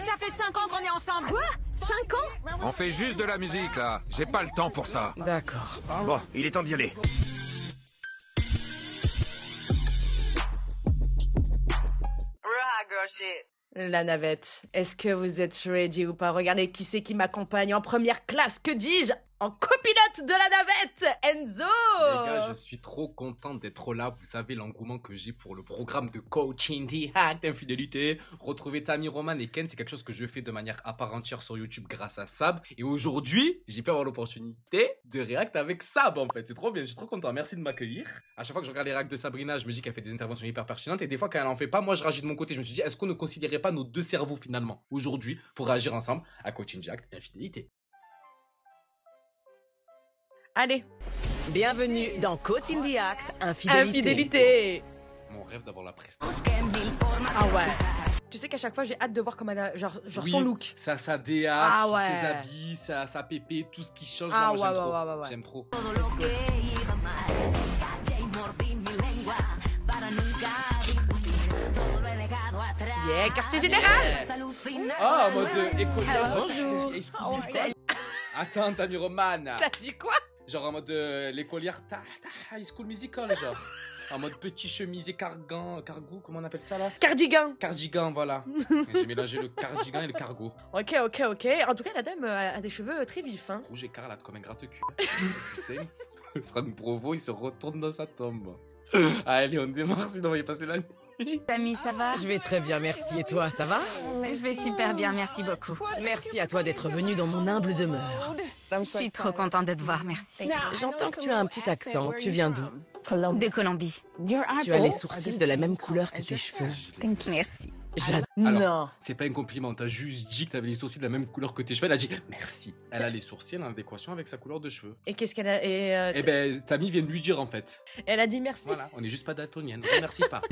ça fait 5 ans qu'on est ensemble. Quoi? 5 ans? On fait juste de la musique, là. J'ai pas le temps pour ça. D'accord. Bon, il est temps d'y aller. La navette, est-ce que vous êtes ready ou pas? Regardez qui c'est qui m'accompagne en première classe, que dis-je? En copilote de la navette, Enzo! Les gars, je suis trop content d'être là. Vous savez l'engouement que j'ai pour le programme de Coaching the Hack d'infidélité. Retrouver Tammy, Roman et Ken, c'est quelque chose que je fais de manière à part entière sur YouTube grâce à Sab. Et aujourd'hui, j'ai pu avoir l'opportunité de react avec Sab en fait. C'est trop bien, je suis trop content. Merci de m'accueillir. À chaque fois que je regarde les reacts de Sabrina, je me dis qu'elle fait des interventions hyper pertinentes. Et des fois, quand elle en fait pas, moi je réagis de mon côté. Je me suis dit, est-ce qu'on ne considérait pas nos deux cerveaux finalement aujourd'hui pour réagir ensemble à Coaching the Hack d'infidélité? Allez, Bienvenue dans Caught in the Act, infidélité. infidélité! Mon rêve d'avoir la prestation. Ah ouais. Tu sais qu'à chaque fois, j'ai hâte de voir comment elle a, genre Oui, son look. sa DA, Ah ouais. ses habits, sa pépé, tout ce qui change. Ah là, moi, ouais, j'aime trop. ouais. J'aime trop. Yeah, quartier général! Ah, en mode écolière. Bonjour. Attends, Tammy Roman. T'as dit quoi? Genre en mode l'écolière High School Musical, genre. En mode petit chemisier cargant, cargo, comment on appelle ça là? Cardigan! Cardigan, voilà. J'ai mélangé le cardigan et le cargo. Ok. En tout cas, la dame a des cheveux très vifs, hein. Rouge écarlate comme un gratte-cul. Putain, Franck Provo, il se retourne dans sa tombe. Allez, on démarre, sinon on va y passer la nuit. Tammy, ça va? Je vais très bien, merci. Et toi, ça va? Je vais super bien, merci beaucoup. Merci à toi d'être venu dans mon humble demeure. Je suis trop contente de te voir, merci. J'entends que tu as un petit accent. Tu viens d'où? De Colombie. Tu as les sourcils de la même couleur que tes cheveux. Merci. J'adore. Non. C'est pas un compliment, t'as juste dit que t'avais les sourcils de la même couleur que tes cheveux. Elle a dit merci. Elle a les sourcils en adéquation avec sa couleur de cheveux. Et qu'est-ce qu'elle a... Eh ben, Tammy vient de lui dire en fait. Elle a dit merci. Voilà, on est juste pas daltonienne, on remercie pas.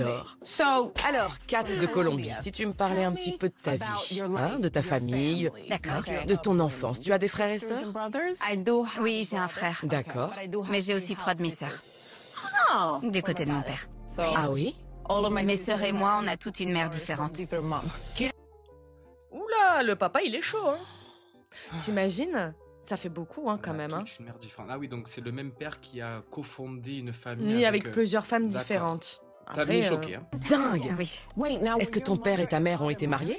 Alors, Kat de Colombie, si tu me parlais un petit peu de ta vie, hein, de ta famille, D'accord. de ton enfance. Tu as des frères et sœurs? Oui, j'ai un frère. D'accord. Mais j'ai aussi 3 demi-sœurs. Du côté de mon père. Ah oui? Mes sœurs et moi, on a toutes une mère différente. Oula, le papa, il est chaud, hein. T'imagines? Ça fait beaucoup, hein, quand On a même, hein. toute une mère différente. Ah oui, donc c'est le même père qui a cofondé une famille. Ni avec euh, plusieurs femmes d'accord. différentes. Tammy est Après, choquée, hein. Dingue! Oui, Est-ce que ton père et ta mère ont été mariés?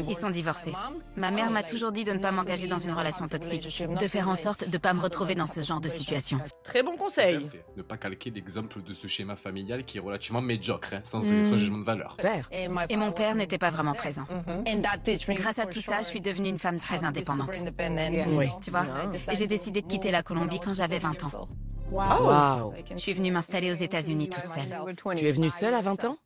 ils sont divorcés. Ma mère m'a toujours dit de ne pas m'engager dans une relation toxique, de faire en sorte de ne pas me retrouver dans ce genre de situation. Très bon conseil. Tout à fait. Ne pas calquer l'exemple de ce schéma familial qui est relativement médiocre, hein, sans jugement de valeur. Père? Et mon père n'était pas vraiment présent. Grâce à tout ça, je suis devenue une femme très indépendante. Oui. Tu vois? Et j'ai décidé de quitter la Colombie quand j'avais 20 ans. Waouh! Je suis venue m'installer aux États-Unis toute seule. Tu es venue seule à 20 ans?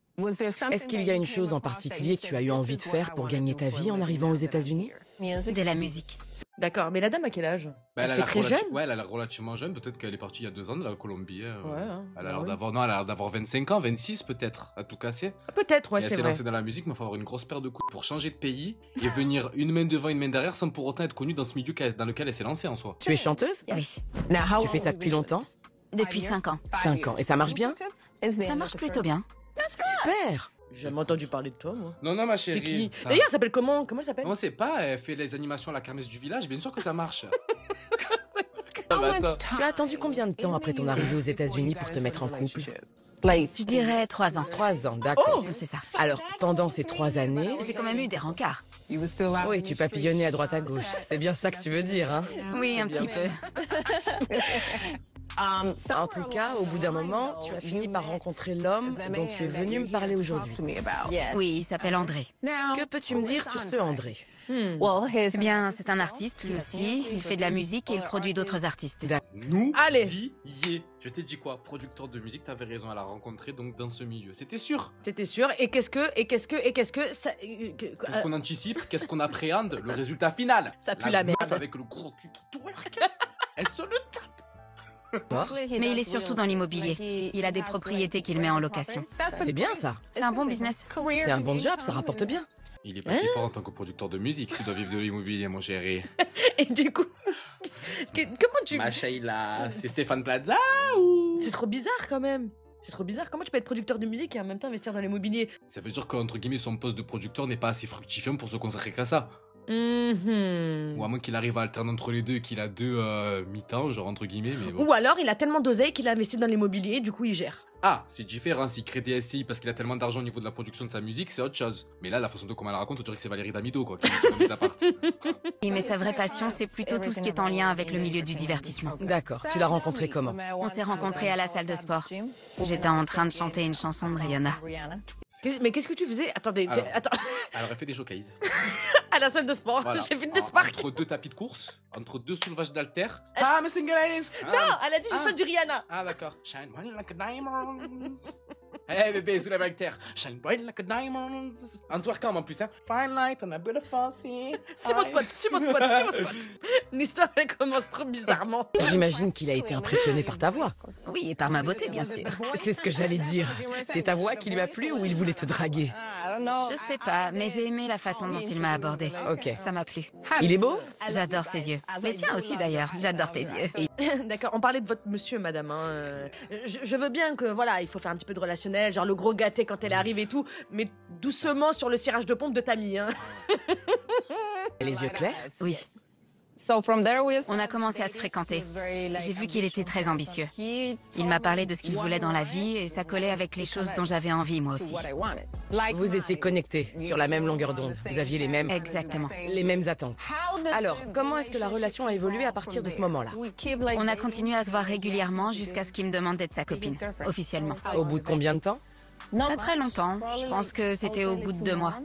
Est-ce qu'il y a une chose en particulier que tu as eu envie de faire pour gagner ta vie en arrivant aux États-Unis? De la musique. D'accord, mais la dame à quel âge? Bah, Elle a fait l'air très jeune? Ouais, elle a l'air relativement jeune. Peut-être qu'elle est partie il y a 2 ans de la Colombie. Hein. Ouais, hein. Elle a l'air Ah oui. d'avoir, non, elle a l'air d'avoir 25 ans, 26 peut-être, à tout casser. Ah, peut-être, ouais, Et elle c'est s'est vrai. lancée dans la musique, mais il faut avoir une grosse paire de couilles pour changer de pays et venir une main devant, une main derrière sans pour autant être connue dans ce milieu dans lequel elle s'est lancée en soi. Tu es chanteuse? Oui. Tu fais ça depuis longtemps? Depuis 5 ans. 5 ans. Et ça marche bien? Ça marche plutôt bien. Super! J'ai jamais entendu parler de toi, moi. Non, ma C'est chérie. qui? ça- D'ailleurs, elle s'appelle comment? Comment elle s'appelle? On sait pas, elle fait les animations à la kermesse du village, bien sûr que ça marche. Ah, bah, attends. Tu as attendu combien de temps après ton arrivée aux États-Unis pour te mettre en couple? Je dirais 3 ans. 3 ans, d'accord. C'est ça. Alors, pendant ces 3 années, J'ai quand même eu des rencarts. oui, tu papillonnais à droite à gauche. C'est bien ça que tu veux dire, hein? Oui, un petit peu. En tout cas, au bout d'un moment, tu as fini par rencontrer l'homme dont tu es venu me parler aujourd'hui. Oui, il s'appelle André. Que peux-tu me dire sur ce André? Eh bien, c'est un artiste, lui aussi. Il fait de la musique et il produit d'autres artistes. Nous Allez. y est. Je t'ai dit quoi? Producteur de musique, t'avais raison, elle a rencontré donc dans ce milieu. C'était sûr. C'était sûr. Et qu'est-ce que ça... Qu'est-ce qu'on anticipe? Qu'est-ce qu'on appréhende? Le résultat final. Ça pue la merde. meuf avec le gros cul qui twerk. Elle se le tape. Mais il est surtout dans l'immobilier. Il a des propriétés qu'il met en location. C'est bien ça. C'est un bon business. C'est un bon job, ça rapporte bien. Il est pas si fort en tant que producteur de musique s'il doit vivre de l'immobilier, mon chéri. Et du coup... comment tu... Ma Sheila, c'est Stéphane Plaza ou... C'est trop bizarre, quand même. C'est trop bizarre. Comment tu peux être producteur de musique et en même temps investir dans l'immobilier? Ça veut dire qu'entre guillemets, son poste de producteur n'est pas assez fructifiant pour se consacrer qu'à ça. Ou à moins qu'il arrive à alterner entre les deux et qu'il a deux mi-temps, genre entre guillemets, mais bon. Ou alors il a tellement d'oseille qu'il a investi dans l'immobilier, du coup il gère. Ah, c'est différent, s'il crée des SCI parce qu'il a tellement d'argent au niveau de la production de sa musique, c'est autre chose. Mais là, la façon dont comment elle la raconte, on dirait que c'est Valérie Damido, quoi, qui a mis sa part. Oui, mais sa vraie passion, c'est plutôt tout ce qui est en lien avec le milieu du divertissement. D'accord, tu l'as rencontré comment? On s'est rencontrés à la salle de sport. J'étais en train de chanter une chanson de Rihanna. Mais qu'est-ce que tu faisais? Attendez, attends. Alors, elle fait des showcases. À la salle de sport, Voilà. j'ai Fitness Park. Entre deux tapis de course, entre deux soulevages d'haltères. Ah, mais single ladies. Non, elle a dit je chante du Rihanna. Ah, d'accord. Shine bright like a diamond. Hey bébé, soulève avec terre. Shine bright like a diamond. En twerkant en plus, hein. Fine light on a beautiful sea. Sumo squat. L'histoire elle commence trop bizarrement. J'imagine qu'il a été impressionné par ta voix. Oui, et par ma beauté, bien sûr. C'est ce que j'allais dire. C'est ta voix qui lui a plu ou il voulait te draguer? Je sais pas, mais j'ai aimé la façon dont il m'a abordé. Ok. Ça m'a plu. Il est beau? J'adore ses yeux. Les tiens aussi d'ailleurs, j'adore tes yeux. D'accord, on parlait de votre monsieur, madame. Hein. Je veux bien que, voilà, il faut faire un petit peu de relationnel, genre le gros gâté quand elle arrive et tout, mais doucement sur le cirage de pompe de Tammy. Hein. Et les yeux clairs? Oui. On a commencé à se fréquenter. J'ai vu qu'il était très ambitieux. Il m'a parlé de ce qu'il voulait dans la vie et ça collait avec les choses dont j'avais envie moi aussi. Vous étiez connectés, sur la même longueur d'onde. Vous aviez Exactement. les mêmes attentes. Alors, comment est-ce que la relation a évolué à partir de ce moment-là? On a continué à se voir régulièrement jusqu'à ce qu'il me demande d'être sa copine, officiellement. Au bout de combien de temps? Pas très longtemps. Je pense que c'était au bout de 2 mois.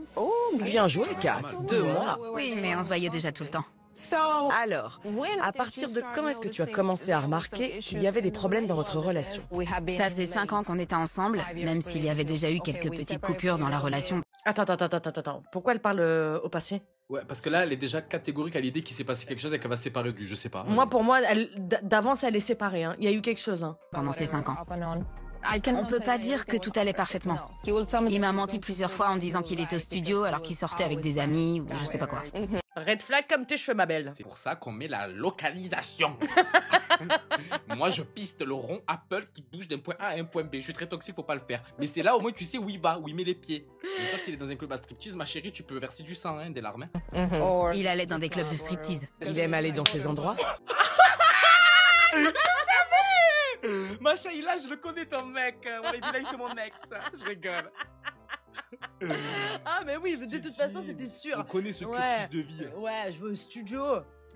Bien joué, Kat. 2 mois. Oui, mais on se voyait déjà tout le temps. Alors, à partir de quand est-ce que tu as commencé à remarquer qu'il y avait des problèmes dans votre relation? Ça faisait 5 ans qu'on était ensemble, même s'il y avait déjà eu quelques petites coupures dans la relation. Attends. Pourquoi elle parle au passé? Ouais, parce que là, elle est déjà catégorique à l'idée qu'il s'est passé quelque chose et qu'elle va se séparer de lui, je sais pas. Moi, pour moi, d'avance, elle est séparée. Hein. Il y a eu quelque chose. Hein. Pendant ces 5 ans. On peut pas dire que tout allait parfaitement. Il m'a menti plusieurs fois en disant qu'il était au studio alors qu'il sortait avec des amis ou je sais pas quoi. Red flag comme tes cheveux, ma belle. C'est pour ça qu'on met la localisation. Moi, je piste le rond Apple qui bouge d'un point A à un point B. Je suis très toxique, faut pas le faire. Mais c'est là, au moins, tu sais où il va, où il met les pieds. Et ça, s'il est dans un club à striptease, ma chérie, tu peux verser du sang, hein, des larmes. Hein. Il allait dans des clubs de striptease. Il aime aller dans ces endroits? Ma chérie, là, je le connais, ton mec. Là, c'est mon ex. Je rigole. Ah, mais oui, mais de toute façon, c'était sûr. On connaît ce cursus de vie. Ouais, je veux au studio.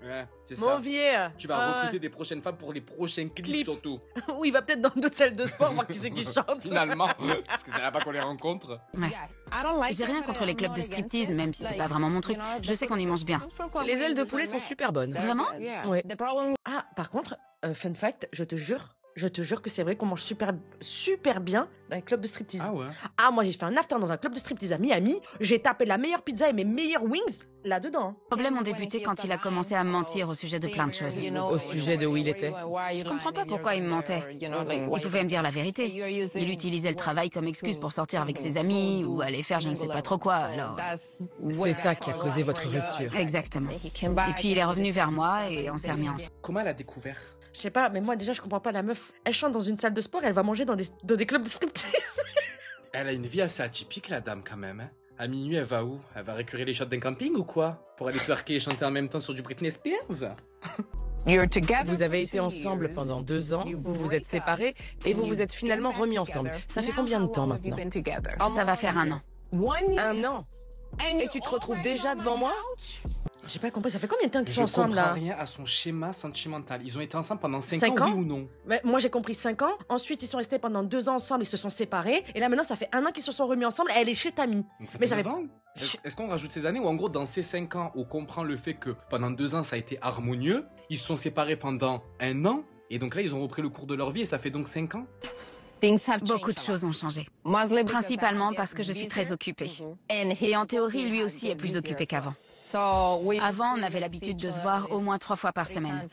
Ouais, c'est Mon ça. vieux. Tu vas recruter des prochaines femmes pour les prochains clips surtout. Ou il va peut-être dans d'autres salles de sport voir qui c'est qui chante. Finalement, parce que c'est là-bas qu'on les rencontre. Ouais. J'ai rien contre les clubs de striptease, même si c'est pas vraiment mon truc. Je sais qu'on y mange bien. Les ailes de poulet sont super bonnes. Vraiment? Ouais. Ah, par contre, fun fact, je te jure que c'est vrai qu'on mange super bien dans les clubs de striptease. Ah ouais. Ah, moi j'ai fait un after dans un club de striptease à Miami. J'ai tapé la meilleure pizza et mes meilleurs wings là-dedans. Les problèmes ont débuté quand il a commencé à me mentir au sujet de plein de choses. Au sujet de où il était? Je comprends pas pourquoi il me mentait. Il pouvait me dire la vérité. Il utilisait le travail comme excuse pour sortir avec ses amis ou aller faire je ne sais pas trop quoi, alors... C'est ça qui a causé votre rupture. Exactement. Et puis il est revenu vers moi et on s'est remis ensemble. Comment elle a découvert? Je sais pas, mais moi déjà je comprends pas la meuf. Elle chante dans une salle de sport, elle va manger dans des clubs de striptease. Elle a une vie assez atypique, la dame, quand même. Hein. À minuit, elle va où? Elle va récurer les shots d'un camping ou quoi? Pour aller twerker et chanter en même temps sur du Britney Spears? Vous avez été ensemble pendant 2 ans, vous vous êtes séparés et vous vous êtes finalement remis ensemble. Ça fait combien de temps maintenant? Ça va faire 1 an. 1 an? Et tu te retrouves déjà devant moi? J'ai pas compris, ça fait combien de temps qu'ils sont ensemble là? Je comprends rien à son schéma sentimental. Ils ont été ensemble pendant 5 5 ans, ans, oui ou non? Ouais, moi j'ai compris 5 ans. Ensuite ils sont restés pendant 2 ans ensemble, ils se sont séparés. Et là maintenant ça fait 1 an qu'ils se sont remis ensemble. Elle est chez Tammy. Donc ça Mais fait ça fait 9 ans. Est-ce qu'on rajoute ces années ou en gros dans ces 5 ans on comprend le fait que pendant 2 ans ça a été harmonieux, ils se sont séparés pendant 1 an et donc là ils ont repris le cours de leur vie et ça fait donc 5 ans? Beaucoup de choses ont changé. Principalement parce que je suis très occupée. Et en théorie, lui aussi est plus occupé qu'avant. Avant, on avait l'habitude de se voir au moins 3 fois par semaine.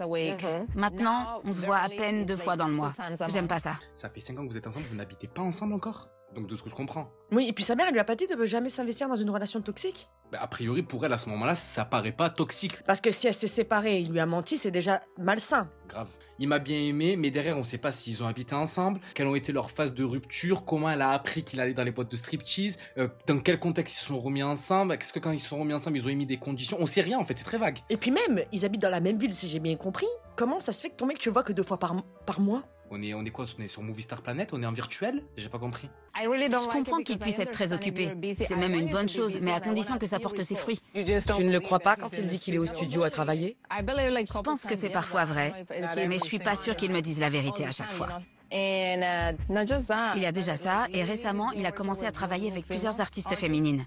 Maintenant, on se voit à peine 2 fois dans le mois. J'aime pas ça. Ça fait 5 ans que vous êtes ensemble, vous n'habitez pas ensemble encore? Donc de ce que je comprends. Oui, et puis sa mère elle lui a pas dit de jamais s'investir dans une relation toxique? Bah, a priori pour elle à ce moment-là ça paraît pas toxique. Parce que si elle s'est séparée et il lui a menti, c'est déjà malsain. Grave. il m'a bien aimé, mais derrière, on sait pas s'ils ont habité ensemble, quelles ont été leurs phases de rupture, comment elle a appris qu'il allait dans les boîtes de striptease, dans quel contexte ils se sont remis ensemble, qu'est-ce que quand ils se sont remis ensemble, ils ont émis des conditions, on sait rien en fait, c'est très vague. Et puis même, ils habitent dans la même ville, si j'ai bien compris. Comment ça se fait que ton mec, tu le vois que 2 fois par mois? On est quoi? On est sur Movie Star Planet? On est en virtuel? J'ai pas compris. Je comprends qu'il puisse être très occupé. C'est même une bonne chose, mais à condition que ça porte ses fruits. Tu ne le crois pas quand il dit qu'il est au studio à travailler? Je pense que c'est parfois vrai, mais je suis pas sûre qu'il me dise la vérité à chaque fois. Il y a déjà ça, et récemment, il a commencé à travailler avec plusieurs artistes féminines.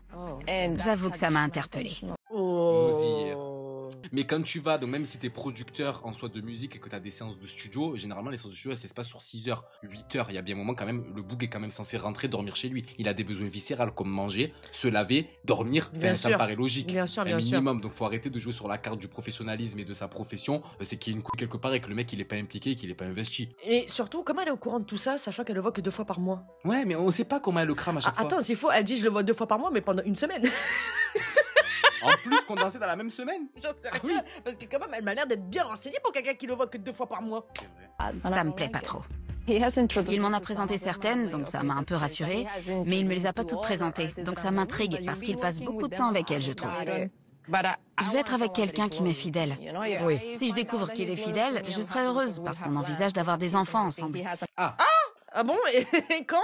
J'avoue que ça m'a interpellée. Mais quand tu vas, donc même si t'es producteur en soi de musique et que t'as des séances de studio, généralement les séances de studio, ça se passe sur 6 heures, 8 heures. Il y a bien un moment quand même, le boug est quand même censé rentrer, dormir chez lui. Il a des besoins viscérales comme manger, se laver, dormir. Ça me paraît logique. Bien sûr, bien minimum. Donc faut arrêter de jouer sur la carte du professionnalisme et de sa profession. C'est qu'il y a une couille quelque part et que le mec il est pas impliqué et qu'il est pas investi. Et surtout, comment elle est au courant de tout ça, sachant qu'elle le voit que 2 fois par mois? Ouais, mais on sait pas comment elle le crame à chaque fois. Attends, s'il faut, elle dit je le vois 2 fois par mois, mais pendant une semaine. En plus condensé dans la même semaine. J'en sais rien, parce que quand même, elle m'a l'air d'être bien renseignée pour quelqu'un qui le voit que 2 fois par mois. C'est vrai. Ça me plaît pas trop. Il m'en a présenté certaines, donc ça m'a un peu rassurée, mais il me les a pas toutes présentées, donc ça m'intrigue parce qu'il passe beaucoup de temps avec elle, je trouve. Je veux être avec quelqu'un qui m'est fidèle. Oui. Si je découvre qu'il est fidèle, je serai heureuse parce qu'on envisage d'avoir des enfants ensemble. Ah bon? Et quand?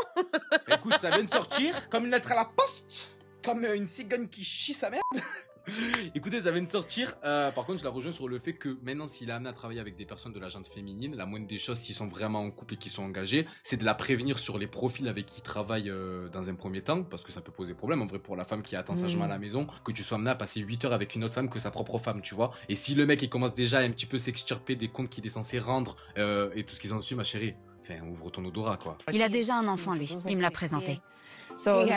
Écoute, ça vient de sortir comme une lettre à la poste, comme une cigogne qui chie sa merde. Écoutez, ça vient de sortir. Par contre, je la rejoins sur le fait que maintenant, s'il est amené à travailler avec des personnes de la gente féminine, la moindre des choses, s'ils sont vraiment en couple et qu'ils sont engagés, c'est de la prévenir sur les profils avec qui ils travaillent dans un premier temps, parce que ça peut poser problème en vrai pour la femme qui attend sagement à la maison, que tu sois amené à passer 8 heures avec une autre femme que sa propre femme, tu vois. Et si le mec il commence déjà à un petit peu s'extirper des comptes qu'il est censé rendre et tout ce qu'ils en suit, ma chérie, enfin, ouvre ton odorat quoi. Il a déjà un enfant, lui. Il me l'a présenté.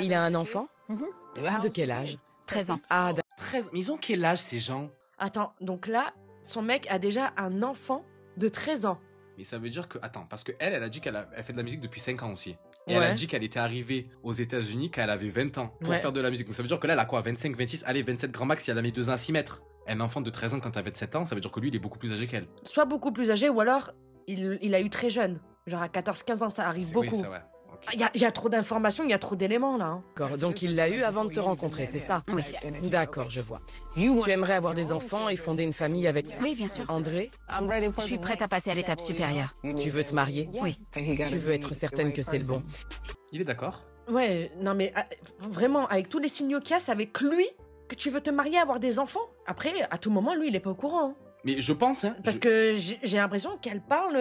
Il a un enfant? De quel âge? 13 ans. Ah, 13. Mais ils ont quel âge ces gens? Attends, donc là, son mec a déjà un enfant de 13 ans. Mais ça veut dire que... Attends, parce que elle a dit qu'elle fait de la musique depuis 5 ans aussi. Et elle a dit qu'elle était arrivée aux États-Unis quand elle avait 20 ans pour faire de la musique. Donc ça veut dire que là, elle a quoi? 25, 26, allez, 27 grand max si elle a mis 2 ans à s'y mettre. Un enfant de 13 ans quand t'as 27 ans, ça veut dire que lui, il est beaucoup plus âgé qu'elle. Soit beaucoup plus âgé, ou alors il a eu très jeune. Genre à 14-15 ans, ça arrive beaucoup. Oui, c'est vrai. Il y a trop d'informations, il y a trop d'éléments là. d'accord. Donc il l'a eu avant de te rencontrer, c'est ça? Oui. D'accord, je vois. Tu aimerais avoir des enfants et fonder une famille avec Oui, bien sûr. André? Je suis prête à passer à l'étape supérieure. Tu veux te marier? Oui. Tu veux être certaine que c'est le bon? Il est d'accord. Ouais, non mais vraiment, avec tous les signaux qu'il y a, c'est avec lui que tu veux te marier, avoir des enfants. Après, à tout moment, lui, il est pas au courant. Hein. Mais je pense, hein. Parce que j'ai l'impression qu'elle parle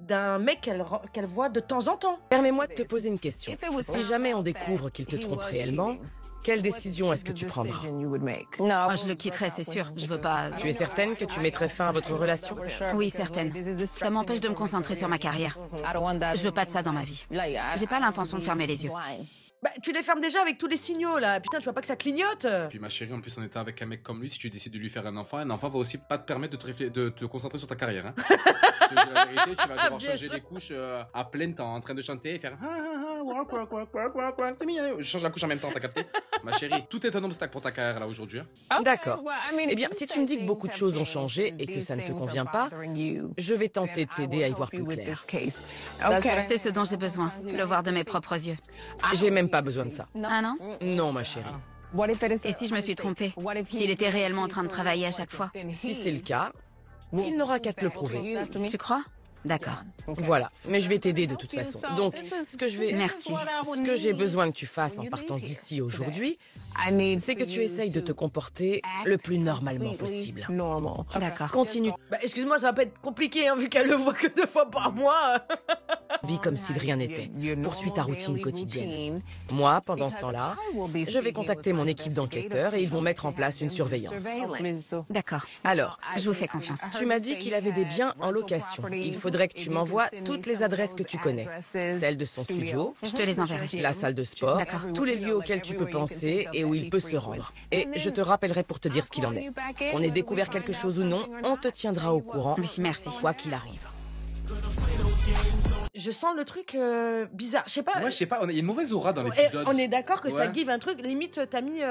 d'un mec qu'elle voit de temps en temps. Permets-moi de te poser une question. Si jamais on découvre qu'il te trompe réellement, quelle décision est-ce que tu prendras? Moi, je le quitterai, c'est sûr. Je veux pas... Tu es certaine que tu mettrais fin à votre relation? Oui, certaine. Ça m'empêche de me concentrer sur ma carrière. Je veux pas de ça dans ma vie. J'ai pas l'intention de fermer les yeux. Bah, tu les fermes déjà avec tous les signaux là. Putain, tu vois pas que ça clignote? Puis ma chérie, en plus en étant avec un mec comme lui, si tu décides de lui faire un enfant va aussi pas te permettre de te concentrer sur ta carrière. Hein. Je te dis la vérité, tu vas devoir changer les couches à plein temps, en train de chanter et faire je change la couche en même temps, t'as capté? Ma chérie, tout est un obstacle pour ta carrière là aujourd'hui. Hein. D'accord. Eh bien, si tu me dis que beaucoup de choses ont changé et que ça ne te convient pas, je vais tenter de t'aider à y voir plus clair. C'est ce dont j'ai besoin, le voir de mes propres yeux. J'ai même pas besoin de ça. Ah non? Non, ma chérie. Et si je me suis trompée? S'il était réellement en train de travailler à chaque fois? Si c'est le cas, il n'aura qu'à te le prouver. Tu crois? D'accord. Voilà, mais je vais t'aider de toute façon. Donc, Merci. Ce que j'ai besoin que tu fasses en partant d'ici aujourd'hui, c'est que tu essayes de te comporter le plus normalement possible. D'accord. Continue, Bah, excuse-moi, ça va pas être compliqué hein, vu qu'elle le voit que 2 fois par mois. vis comme si de rien n'était. Poursuis ta routine quotidienne. Moi, pendant ce temps-là, je vais contacter mon équipe d'enquêteurs et ils vont mettre en place une surveillance. D'accord. Alors, Je vous fais confiance. tu m'as dit qu'il avait des biens en location. Il faudrait que tu m'envoies toutes les adresses que tu connais. Celle de son studio, Je te les enverrai. la salle de sport, D'accord. tous les lieux auxquels tu peux penser et où il peut se rendre. Et je te rappellerai pour te dire ce qu'il en est. Qu'on ait découvert quelque chose ou non, on te tiendra au courant, Oui, merci. quoi qu'il arrive. Je sens le truc bizarre. Je sais pas. Ouais, je sais pas, il y a une mauvaise aura dans l'épisode. On est d'accord que ça Ouais. give un truc. Limite, t'as mis.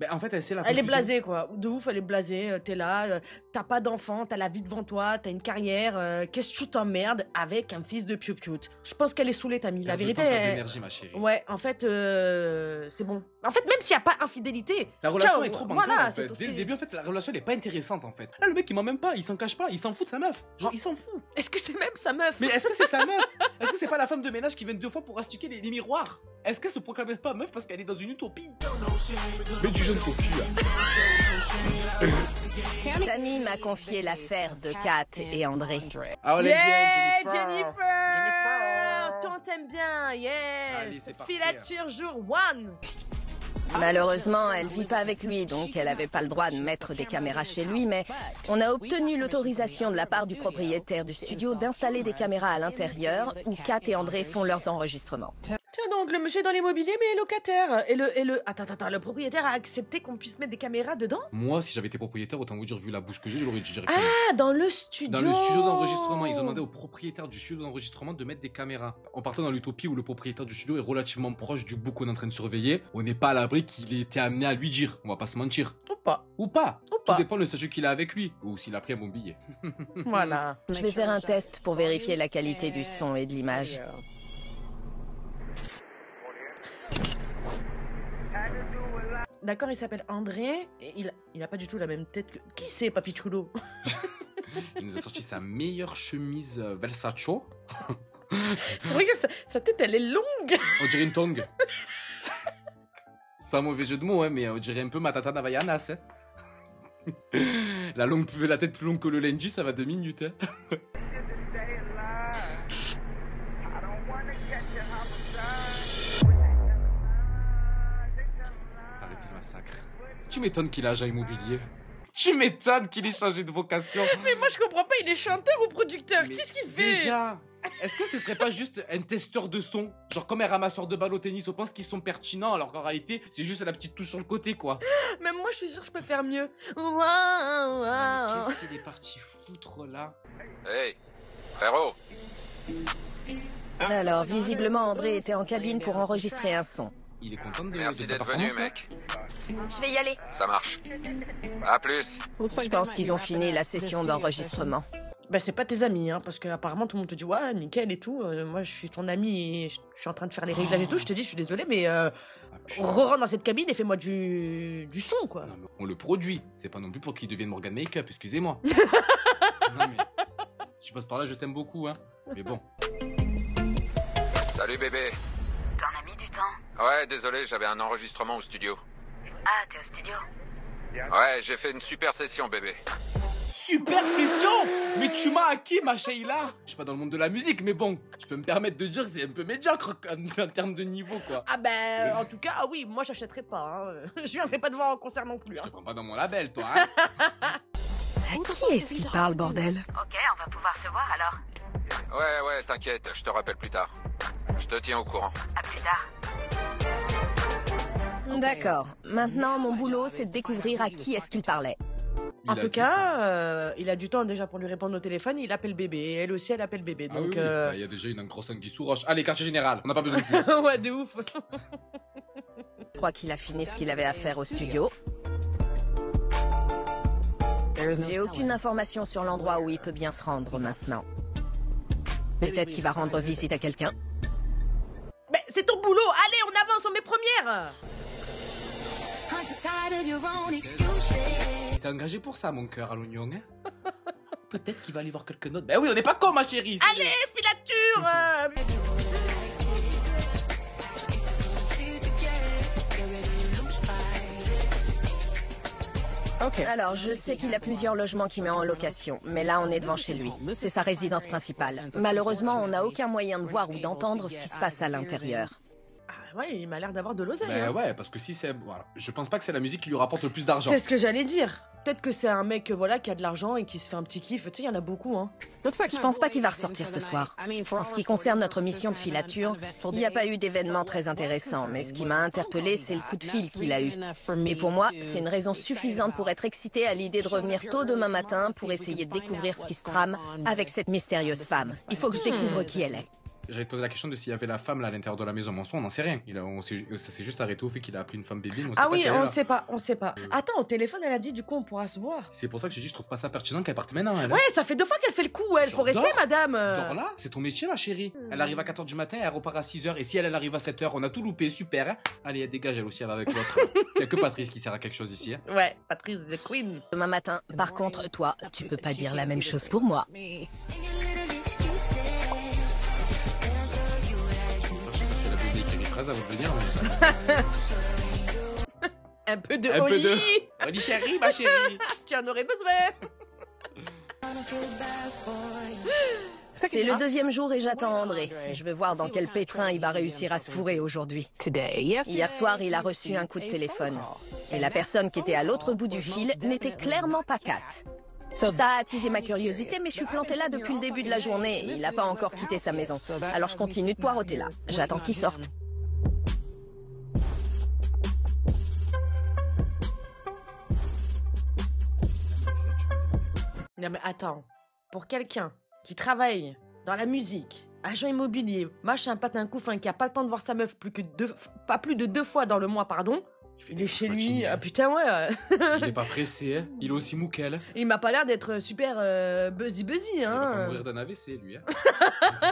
Mais en fait, c'est la Elle est confusion. blasée, quoi. De ouf, elle est blasée. T'es là, t'as pas d'enfant, t'as la vie devant toi, t'as une carrière. Qu'est-ce que tu t'emmerdes avec un fils de piou-piou? Je pense qu'elle est saoulée, Tammy. La vérité. T'as d'énergie, ma chérie. Ouais, en fait, c'est bon. En fait, même s'il n'y a pas infidélité. La relation ciao, est trop bancale, voilà, en fait. Dès le début, en fait, la relation, elle est pas intéressante, en fait. Là, le mec, il ment même pas, il s'en cache pas, il s'en fout de sa meuf. Genre, il s'en fout. Est-ce que c'est même sa meuf? Mais est-ce que c'est sa meuf? Est-ce que c'est pas la femme de ménage qui vient 2 fois pour astiquer les miroirs? Est-ce qu'elle se proclame pas meuf parce qu'elle est dans une utopie? Mais du jeune cocu, là. Tammy m'a confié l'affaire de Kat et André. Ah, on l'aime Yeah, bien, Jennifer. Jennifer! Ton t'aime bien, Allez, yes! c'est parti. Filature jour 1! Malheureusement, elle vit pas avec lui, donc elle avait pas le droit de mettre des caméras chez lui, mais on a obtenu l'autorisation de la part du propriétaire du studio d'installer des caméras à l'intérieur où Kat et André font leurs enregistrements. Tiens donc, le monsieur est dans l'immobilier, mais locataire. Attends, le propriétaire a accepté qu'on puisse mettre des caméras dedans? Moi, si j'avais été propriétaire, autant vous dire, vu la bouche que j'ai, je l'aurais dit directement. Ah, dans le studio! Dans le studio d'enregistrement, ils ont demandé au propriétaire du studio d'enregistrement de mettre des caméras. En partant dans l'utopie où le propriétaire du studio est relativement proche du bout qu'on est en train de surveiller, on n'est pas à l'abri qu'il ait été amené à lui dire. On va pas se mentir. Ou pas. Ou pas. Ou Tout pas. dépend le statut qu'il a avec lui. Ou s'il a pris un bon billet. Voilà. Je vais faire un test pour vérifier la qualité du son et de l'image. D'accord, il s'appelle André, et il a pas du tout la même tête que... Qui c'est, Papi Chulo? Il nous a sorti sa meilleure chemise Versace. C'est vrai que sa tête, elle est longue! On dirait une tongue. Sans mauvais jeu de mots, hein, mais on dirait un peu Matata Navayanas. Hein. La tête plus longue que le Lenji, ça va 2 minutes. Hein. Arrêtez le massacre. Tu m'étonnes qu'il a agent immobilier. Tu m'étonnes qu'il ait changé de vocation. Mais moi, je comprends pas, il est chanteur ou producteur? Mais Qu'est-ce qu'il fait? Déjà, est-ce que ce serait pas juste un testeur de son? Genre comme un ramasseur de balles au tennis, on pense qu'ils sont pertinents alors qu'en réalité, c'est juste la petite touche sur le côté, quoi. Même moi, je suis sûre que je peux faire mieux. Qu'est-ce qu'il est parti foutre là? Hey, frérot. Alors, visiblement, André était en cabine pour enregistrer un son. Il est content de Merci sa d'être venu, performance, là? mec. Je vais y aller. Ça marche. À plus. Je pense qu'ils ont fini la session d'enregistrement. Bah, c'est pas tes amis, hein, parce que apparemment tout le monde te dit ouais, nickel et tout. Moi, je suis ton ami et je suis en train de faire les réglages et tout. Je te dis, je suis désolé, mais re-rentre dans cette cabine et fais-moi du son, quoi. Non, mais on le produit. C'est pas non plus pour qu'il devienne Morgan Make-up, excusez-moi. Non, mais si tu passes par là, je t'aime beaucoup, hein. Mais bon. Salut, bébé. T'en as mis du temps? Ouais, désolé, j'avais un enregistrement au studio. Ah, t'es au studio? Ouais, j'ai fait une super session, bébé. Super session! Mais tu m'as acquis, ma Sheila! Je suis pas dans le monde de la musique, mais bon, je peux me permettre de dire que c'est un peu médiocre en termes de niveau, quoi. Ah ben, en tout cas, ah oui, moi, j'achèterais pas. Hein. Je viendrai pas te voir en concert non plus. Je Hein. te prends pas dans mon label, toi, hein? À qui est-ce qui parle, bordel? Ok, on va pouvoir se voir alors. Ouais, t'inquiète, je te rappelle plus tard. Je te tiens au courant. À plus tard. D'accord. Maintenant, mon boulot, c'est de découvrir à qui est-ce qu'il parlait. En tout cas, il a du temps déjà pour lui répondre au téléphone. Il appelle bébé. Elle aussi, elle appelle bébé. Ah oui, Donc, oui. Bah, y a déjà une grosse anguille sous roche. Allez, quartier général, on n'a pas besoin de plus. ouais, de ouf. Je crois qu'il a fini ce qu'il avait à faire au studio. J'ai aucune information sur l'endroit où il peut bien se rendre maintenant. Peut-être qu'il va rendre visite à quelqu'un. Mais c'est ton boulot. Allez, on avance, on met première. T'es engagé pour ça, mon cœur, à l'oignon, hein? Peut-être qu'il va aller voir quelqu'un d'autre. Ben oui, on n'est pas con, ma chérie. Allez, filature. Alors, je sais qu'il a plusieurs logements qu'il met en location, mais là, on est devant chez lui. C'est sa résidence principale. Malheureusement, on n'a aucun moyen de voir ou d'entendre ce qui se passe à l'intérieur. Ah ouais, il m'a l'air d'avoir de l'oseille. Ben hein. ouais, parce que si c'est... Voilà. Je pense pas que c'est la musique qui lui rapporte le plus d'argent. C'est ce que j'allais dire. Peut-être que c'est un mec voilà, qui a de l'argent et qui se fait un petit kiff. Tu sais, il y en a beaucoup. Hein. Je pense pas qu'il va ressortir ce soir. En ce qui concerne notre mission de filature, il n'y a pas eu d'événement très intéressant, mais ce qui m'a interpellé, c'est le coup de fil qu'il a eu. Et pour moi, c'est une raison suffisante pour être excité à l'idée de revenir tôt demain matin pour essayer de découvrir ce qui se trame avec cette mystérieuse femme. Il faut que je découvre qui elle est. J'allais te poser la question de s'il y avait la femme là à l'intérieur de la maison. Mais en soi, on n'en sait rien. Ça s'est juste arrêté au fait qu'il a appelé une femme bébé. Ah oui, on sait pas, on sait pas. Attends, au téléphone, elle a dit du coup on pourra se voir. C'est pour ça que j'ai dit je trouve pas ça pertinent qu'elle parte maintenant. Elle. Ouais, ça fait 2 fois qu'elle fait le coup, elle. Faut rester, madame. Dors là, c'est ton métier, ma chérie. Elle arrive à 4h du matin, elle repart à 6h. Et si elle arrive à 7h, on a tout loupé, super. Hein. Allez, elle dégage, elle aussi, elle va avec l'autre. Il y a que Patrice qui sert à quelque chose ici. Hein. Ouais, Patrice the Queen. Demain matin. Par contre, toi, tu peux pas dire la même chose pour moi. À vous de venir, mais... Un peu de Oli. Oli chérie, ma chérie. Tu en aurais besoin. C'est le 2e jour et j'attends André. Je veux voir dans quel pétrin il va réussir à se fourrer aujourd'hui. Hier soir, il a reçu un coup de téléphone. Et la personne qui était à l'autre bout du fil n'était clairement pas Kat. Ça a attisé ma curiosité, mais je suis plantée là depuis le début de la journée et il n'a pas encore quitté sa maison. Alors je continue de poireauter là. J'attends qu'il sorte. Non mais attends, pour quelqu'un qui travaille dans la musique, agent immobilier, machin, patin, couffin, qui a pas le temps de voir sa meuf pas plus de 2 fois dans le mois, pardon, il est chez lui, ah putain ouais. Il est pas pressé, hein. Il est aussi moukel. Il m'a pas l'air d'être super buzzy, Il hein. va pas mourir d'un AVC lui, hein.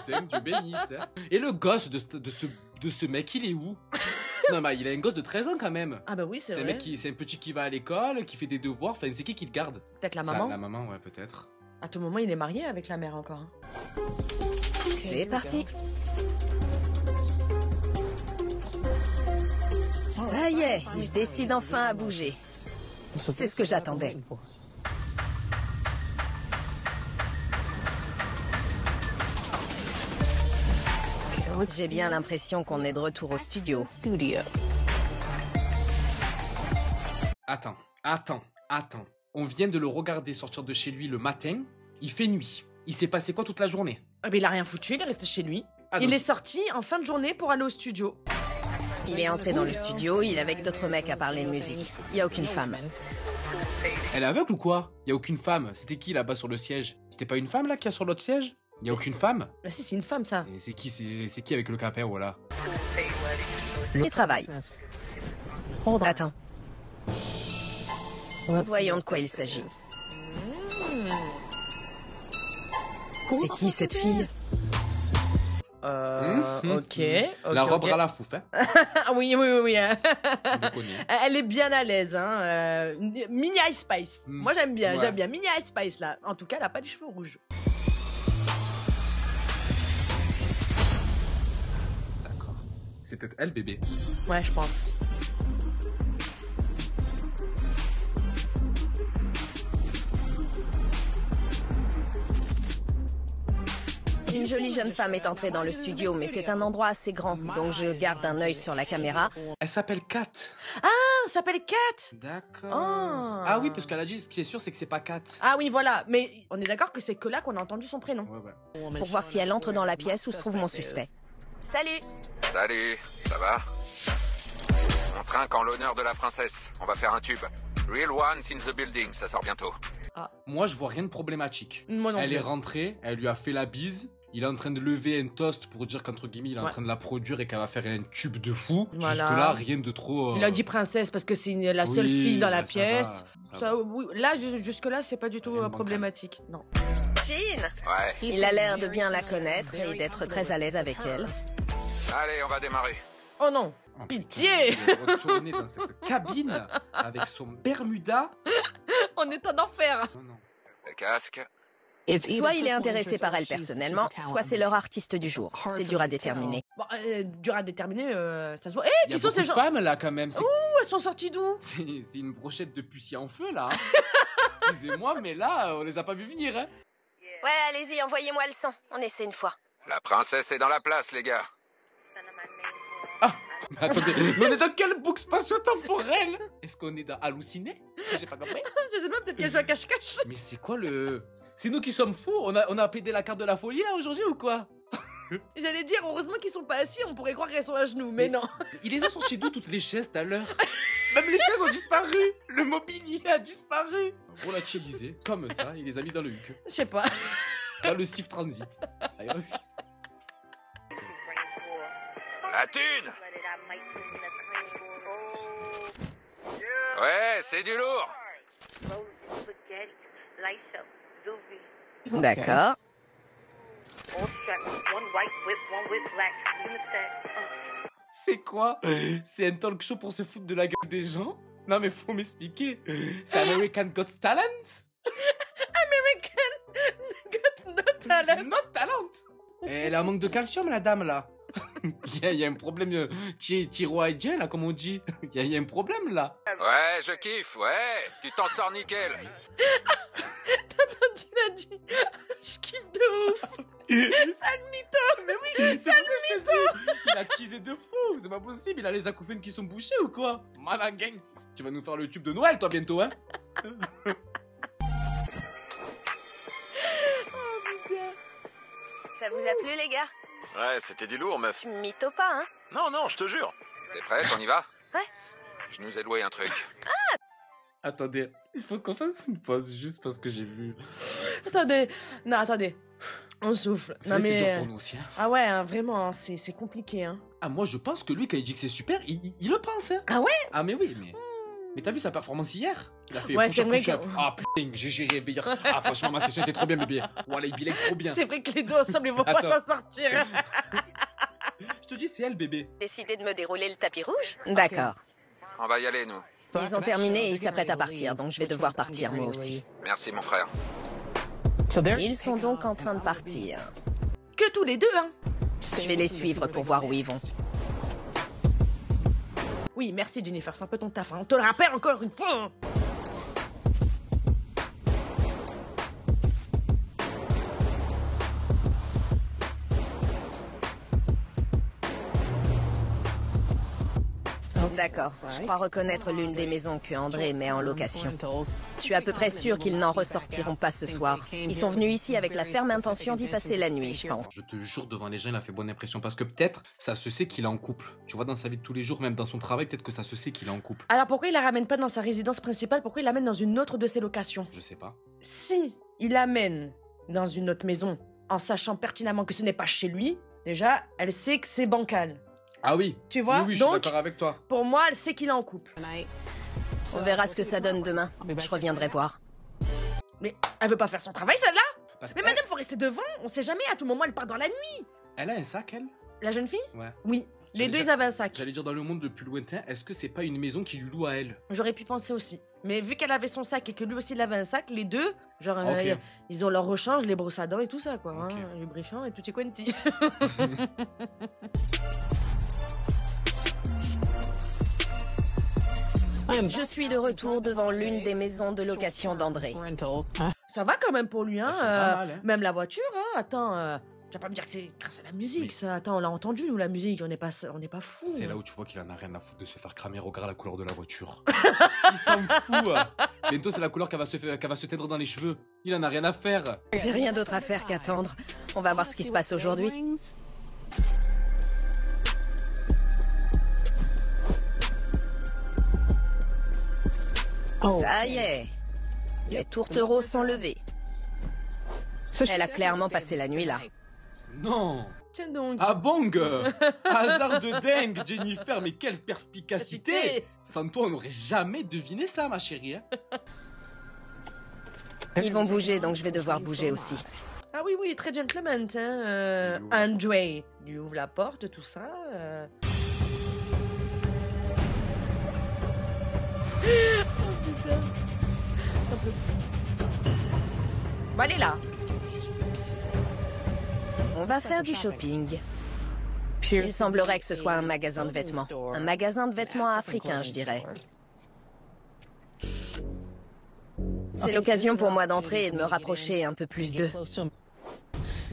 Putain, Dieu bénisse, hein. Et le gosse de ce mec, il est où? Non mais il a un gosse de 13 ans quand même. Ah bah oui, c'est vrai. C'est un petit qui va à l'école, qui fait des devoirs, enfin c'est qui le garde? Peut-être la maman. La maman, ouais, peut-être. À tout moment, il est marié avec la mère encore. C'est parti. Ça y est, il se décide enfin à bouger. C'est ce que j'attendais. J'ai bien l'impression qu'on est de retour au studio. Attends. On vient de le regarder sortir de chez lui le matin. Il fait nuit. Il s'est passé quoi toute la journée? Ah bah il a rien foutu, il est resté chez lui. Il est sorti en fin de journée pour aller au studio. Il est entré dans le studio, il est avec d'autres mecs à parler de musique. Il y a aucune femme. Elle est aveugle ou quoi? Il y a aucune femme. C'était qui là-bas sur le siège? C'était pas une femme là qui a sur l'autre siège? Il y a aucune femme? Bah si, c'est une femme ça. Et c'est qui avec le capet, voilà? Il travaille. Attends. Voyons de quoi il s'agit. C'est qui cette fille? Ok. La robe à la fouf, hein? Oui. On le connaît. Elle est bien à l'aise, hein. Mini Ice Spice. Moi j'aime bien, Ouais. Mini Ice Spice là. En tout cas, elle a pas de cheveux rouges. D'accord. C'est peut-être elle, bébé. Ouais, je pense. Une jolie jeune femme est entrée dans le studio, mais c'est un endroit assez grand, donc je garde un œil sur la caméra. Elle s'appelle Kat. Ah, elle s'appelle Kat. D'accord. Oh. Ah oui, parce qu'elle a dit, ce qui est sûr, c'est que c'est pas Kat. Ah oui, voilà. Mais on est d'accord que c'est que là qu'on a entendu son prénom. Ouais. Pour voir si elle entre dans la pièce où se trouve mon suspect. Salut! Salut, ça va? On trinque en l'honneur de la princesse. On va faire un tube. Real Ones in the building, ça sort bientôt. Moi, je vois rien de problématique. Moi non Elle plus. est rentrée, elle lui a fait la bise. Il est en train de lever un toast pour dire qu'entre guillemets, il est en train de la produire et qu'elle va faire un tube de fou. Voilà. Jusque-là, rien de trop... Il a dit princesse parce que c'est la seule Oui, fille dans la bah, ça pièce. va, ça va. Oui, là, jusque-là, c'est pas du tout Rien de problématique. Non. Jean! Ouais. Il a l'air de bien la connaître et d'être très à l'aise avec elle. Allez, on va démarrer. Oh non! Oh, Pitié. putain, il est retourné dans cette cabine avec son Bermuda. On est en enfer! Non. Le casque. Soit il est intéressé par elle personnellement, soit c'est leur artiste du jour. C'est dur à déterminer. Bon, dur à déterminer, ça se voit. Il y a qui sont beaucoup ces de gens? femmes là quand même. Ouh, elles sont sorties d'où? C'est une brochette de pucie en feu là. Excusez-moi, mais là, on les a pas vus venir. Hein. Ouais, allez-y, envoyez-moi le son. On essaie une fois. La princesse est dans la place, les gars. Mais attendez, mais on est dans quelle boucle spatio-temporelle? Est-ce qu'on est dans halluciné? J'ai pas compris. Je sais pas, peut-être qu'elles jouent à cache-cache. Mais c'est quoi le... C'est nous qui sommes fous? On a pédé la carte de la folie là aujourd'hui ou quoi? J'allais dire, heureusement qu'ils sont pas assis, on pourrait croire qu'elles sont à genoux, mais non. Il les a sortis d'où toutes les chaises tout à l'heure? Même les chaises ont disparu. Le mobilier a disparu. Volatilisé, comme ça, il les a mis dans le huc. Je sais pas. Dans le Sif Transit. Allez, La thune! Ouais, c'est du lourd! D'accord. C'est quoi? C'est un talk show pour se foutre de la gueule des gens? Non mais faut m'expliquer. C'est American Got Talent? American Got No Talent. No Talent! Elle a un manque de calcium, la dame, là. Il y a un problème thyroïdien, là, comme on dit. Il y a un problème, là. Ouais, je kiffe, ouais. Tu t'en sors nickel. Tu l'as dit. Je kiffe de ouf. Sale mytho. Mais oui, c'est pour ça que je te dis. Il a teasé de fou. C'est pas possible. Il a les acouphènes qui sont bouchés ou quoi? Malagang. Tu vas nous faire le tube de Noël, toi, bientôt, hein? Ça vous a plu, les gars? Ouais, c'était du lourd, meuf. Tu mytho pas, hein? Non, je te jure. T'es prête, on y va? Ouais. Je nous ai loué un truc. Attendez, il faut qu'on fasse une pause juste parce que j'ai vu. Attendez. Non, attendez. On souffle. Vous savez, c'est dur pour nous aussi. Hein. Ah ouais, hein, vraiment, hein, c'est compliqué. Hein. Ah, moi, je pense que lui, quand il dit que c'est super, il le pense. Hein. Ah ouais? Ah, mais oui, mais t'as vu sa performance hier? Il a fait ouais, c'est vrai push-up. Ah putain, j'ai géré meilleur. Ah, franchement, ma session était trop bien, bébé. Voilà, il bilait trop bien. C'est vrai que les deux ensemble, ils vont pas s'en sortir. Je te dis, c'est elle, bébé. Décidé de me dérouler le tapis rouge? D'accord. On va y aller, nous. Ils ont terminé et ils s'apprêtent à partir, donc je vais devoir partir moi aussi. Merci, mon frère. Ils sont donc en train de partir. Que tous les deux, hein. Je vais les suivre pour voir où ils vont. Oui, merci Jennifer, c'est un peu ton taf. Hein. On te le rappelle encore une fois. D'accord, je crois reconnaître l'une des maisons que André met en location. Je suis à peu près sûre qu'ils n'en ressortiront pas ce soir. Ils sont venus ici avec la ferme intention d'y passer la nuit, je pense. Je te jure, devant les gens, il a fait bonne impression parce que peut-être ça se sait qu'il est en couple. Tu vois, dans sa vie de tous les jours, même dans son travail, peut-être que ça se sait qu'il est en couple. Alors pourquoi il la ramène pas dans sa résidence principale? Pourquoi il l'amène dans une autre de ses locations? Je sais pas. Si il l'amène dans une autre maison en sachant pertinemment que ce n'est pas chez lui, déjà, elle sait que c'est bancal. Ah oui. Tu vois? Oui, je suis d'accord avec toi. Pour moi, elle sait qu'il est en couple. On verra ce que ça donne demain. Je reviendrai voir. Mais elle veut pas faire son travail, celle-là? Parce Mais madame, faut rester devant. On sait jamais, à tout moment, elle part dans la nuit. Elle a un sac, elle? La jeune fille? Ouais. Oui. Les deux, dire- ils avaient un sac. J'allais dire dans le monde le plus lointain, est-ce que c'est pas une maison qui lui loue à elle? J'aurais pu penser aussi. Mais vu qu'elle avait son sac et que lui aussi il avait un sac, les deux, genre, Ok. ils ont leur rechange, les brosses à dents et tout ça, quoi. Ok. Hein, lubrifiant et tutti quanti. Je suis de retour devant l'une des maisons de location d'André. Ça va quand même pour lui, hein. Ah, c'est pas mal, hein. Même la voiture, hein. Attends, tu vas pas me dire que c'est grâce à la musique, Mais- ça. Attends, on l'a entendu, nous, la musique. On n'est pas fous. C'est là où tu vois qu'il en a rien à foutre de se faire cramer. Regarde la couleur de la voiture. Il s'en fout. Bientôt, c'est la couleur qu'elle va se teindre dans les cheveux. Il en a rien à faire. J'ai rien d'autre à faire qu'attendre. On va voir ce qui se passe aujourd'hui. Ça y est. Les tourtereaux sont levés. Elle a clairement passé la nuit là. Non. Tiens donc. Ah bong. Hasard de dingue, Jennifer. Mais quelle perspicacité. Sans toi, on n'aurait jamais deviné ça, ma chérie. Hein. Ils vont bouger, donc je vais devoir bouger aussi. Ah oui, oui, très gentleman, hein. André lui ouvre la porte, tout ça. Oh putain. Bon, allez là. Qu'est-ce qu'il y a du suspense? On va faire du shopping. Il semblerait que ce soit un magasin de vêtements. Un magasin de vêtements africain, je dirais. C'est l'occasion pour moi d'entrer et de me rapprocher un peu plus d'eux.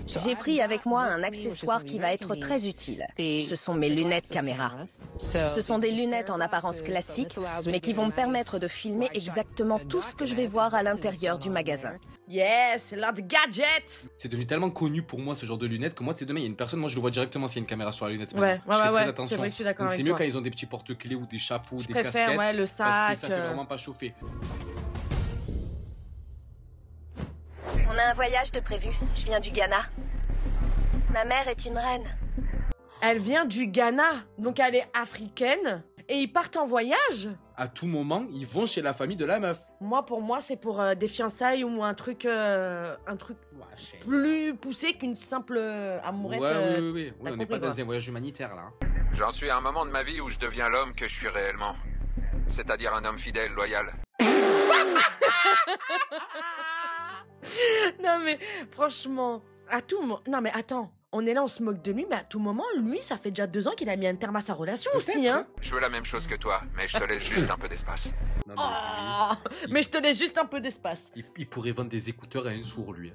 J'ai pris avec moi un accessoire qui va être très utile. Ce sont mes lunettes caméra. Ce sont des lunettes en apparence classique, mais qui vont me permettre de filmer exactement tout ce que je vais voir à l'intérieur du magasin. Yes, c'est l'heure de gadget. C'est devenu tellement connu pour moi ce genre de lunettes que moi, tu sais, demain, il y a une personne, moi je le vois directement s'il y a une caméra sur la lunette. Ouais, maintenant. Je fais ouais, très attention. c'est vrai que je suis d'accord Donc avec c'est mieux toi. quand ils ont des petits porte-clés ou des chapeaux, Je des préfère, casquettes. ouais, le Parce sac. que ça fait vraiment pas chauffer. On a un voyage de prévu. Je viens du Ghana. Ma mère est une reine. Elle vient du Ghana, donc elle est africaine. Et ils partent en voyage. À tout moment, ils vont chez la famille de la meuf. Moi, pour moi, c'est pour des fiançailles ou un truc plus poussé qu'une simple amourette. Oui. On n'est pas dans un voyage humanitaire, là. J'en suis à un moment de ma vie où je deviens l'homme que je suis réellement. C'est-à-dire un homme fidèle, loyal. Non mais, franchement, à tout moment... Non mais attends, on est là, on se moque de lui, mais à tout moment, lui, ça fait déjà 2 ans qu'il a mis un terme à sa relation aussi, hein. Je veux la même chose que toi, mais je te laisse juste un peu d'espace. Non, Mais je te laisse juste un peu d'espace. Il pourrait vendre des écouteurs à un sourd, lui.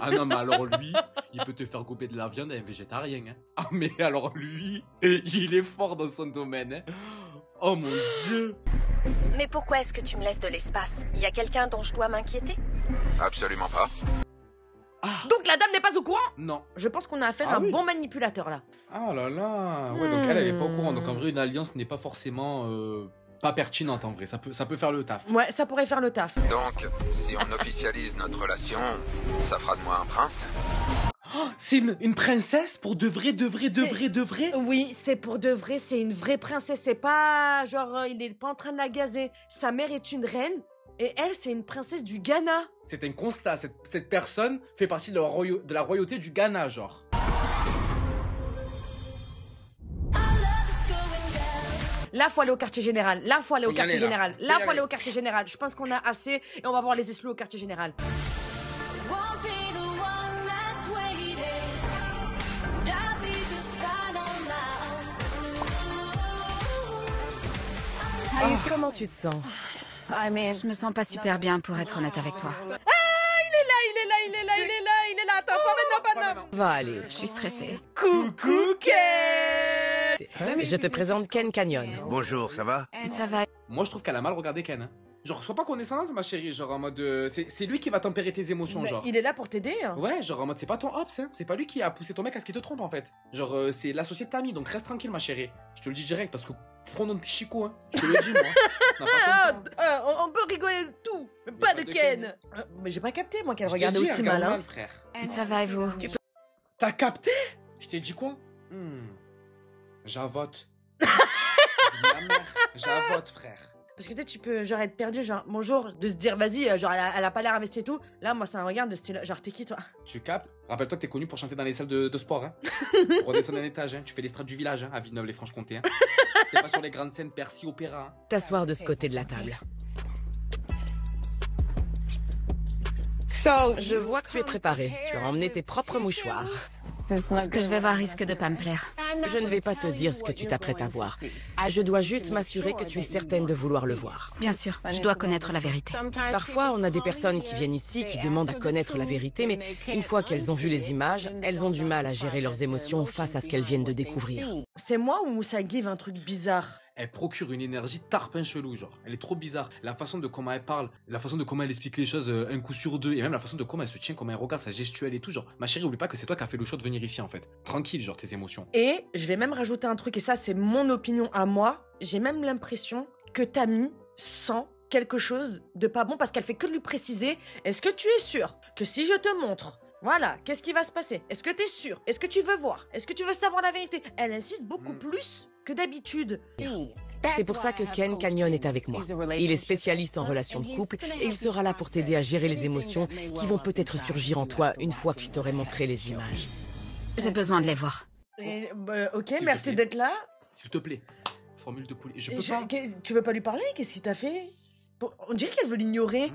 Ah non, mais alors lui, il peut te faire gober de la viande à un végétarien. Hein. Ah mais alors lui, il est fort dans son domaine. Hein. Oh mon Dieu. Mais pourquoi est-ce que tu me laisses de l'espace? Il y a quelqu'un dont je dois m'inquiéter? Absolument pas. Donc la dame n'est pas au courant? Non. Je pense qu'on a affaire à un bon manipulateur, là. Ah là là. Ouais, donc elle est pas au courant. Donc en vrai, une alliance n'est pas forcément... pas pertinente en vrai, ça peut faire le taf. Ouais, ça pourrait faire le taf. Donc, si on officialise notre relation, ça fera de moi un prince? Oh, c'est une princesse pour de vrai? Oui, c'est pour de vrai, c'est une vraie princesse, c'est pas genre, il est pas en train de la gazer. Sa mère est une reine, et elle, c'est une princesse du Ghana. C'est un constat, cette personne fait partie de la royauté du Ghana, genre. Là, faut aller au quartier général. Là, faut aller au Faut y quartier aller, là. général. Faut y Là, faut aller. aller au quartier général. Je pense qu'on a assez et on va voir les esclos au quartier général. Comment tu te sens? Je me sens pas super bien pour être honnête avec toi. Il est là. Attends, pas maintenant. Va aller. Je suis stressée. Coucou, Ken. Je te présente Ken Canyon. Bonjour, ça va? Ça va. Moi, je trouve qu'elle a mal regardé Ken. Hein. Genre, sois pas condescendante, ma chérie. Genre, en mode. C'est lui qui va tempérer tes émotions, Mais genre. il est là pour t'aider. Hein. Ouais, genre, en mode, c'est pas ton Hobbs, hein. C'est pas lui qui a poussé ton mec à ce qu'il te trompe, en fait. Genre, c'est l'associé de ta amie, donc reste tranquille, ma chérie. Je te le dis direct, parce que front d'un petit chicot, hein. Je te le dis, moi. On n'a pas comme ça. On peut rigoler de tout, mais pas de Ken. Mais j'ai pas capté, moi, qu'elle Je t'ai regardait dit, aussi regarde mal. Hein. frère. Ça va et vous? T'as capté? Je t'ai dit quoi? J'avote. Ma mère, j'avote, frère. Parce que tu sais, tu peux genre être perdu, genre bonjour, de se dire vas-y, genre elle a pas l'air investie et tout. Là, moi, c'est un regard de style, genre t'es qui toi? Tu capes? Rappelle-toi que t'es connu pour chanter dans les salles de sport, hein. Pour redescendre un étage, hein. Tu fais l'estrade du village, hein, à Villeneuve-les-Franche-Comté, hein. T'es pas sur les grandes scènes Percy Opéra, hein. T'asseoir de ce côté de la table. Je vois que tu es préparé. Tu as emmené tes propres mouchoirs. Ce que je vais voir risque de pas me plaire. Je ne vais pas te dire ce que tu t'apprêtes à voir. Je dois juste m'assurer que tu es certaine de vouloir le voir. Bien sûr, je dois connaître la vérité. Parfois, on a des personnes qui viennent ici qui demandent à connaître la vérité, mais une fois qu'elles ont vu les images, elles ont du mal à gérer leurs émotions face à ce qu'elles viennent de découvrir. C'est moi ou ça give un truc bizarre? Elle procure une énergie tarpin chelou, genre. Elle est trop bizarre. La façon de comment elle parle, la façon de comment elle explique les choses un coup sur deux, et même la façon de comment elle se tient, comment elle regarde, sa gestuelle et tout, genre. Ma chérie, oublie pas que c'est toi qui as fait le choix de venir ici, en fait. Tranquille, genre, tes émotions. Et je vais même rajouter un truc, et ça, c'est mon opinion à moi. J'ai même l'impression que Tammy sent quelque chose de pas bon parce qu'elle fait que de lui préciser. Est-ce que tu es sûr que si je te montre, voilà, qu'est-ce qui va se passer? Est-ce que tu es sûr? Est-ce que tu veux voir? Est-ce que tu veux savoir la vérité? Elle insiste beaucoup plus que d'habitude. C'est pour ça que Ken Canyon est avec moi. Il est spécialiste en relations de couple et il sera là pour t'aider à gérer les émotions qui vont peut-être surgir en toi une fois que je t'aurai montré les images. J'ai besoin de les voir. Ok, S'il te merci plaît. d'être là. S'il te plaît. Formule de poulet. Je Et peux pas. tu veux pas lui parler? Qu'est-ce qu'il t'a fait? On dirait qu'elle veut l'ignorer.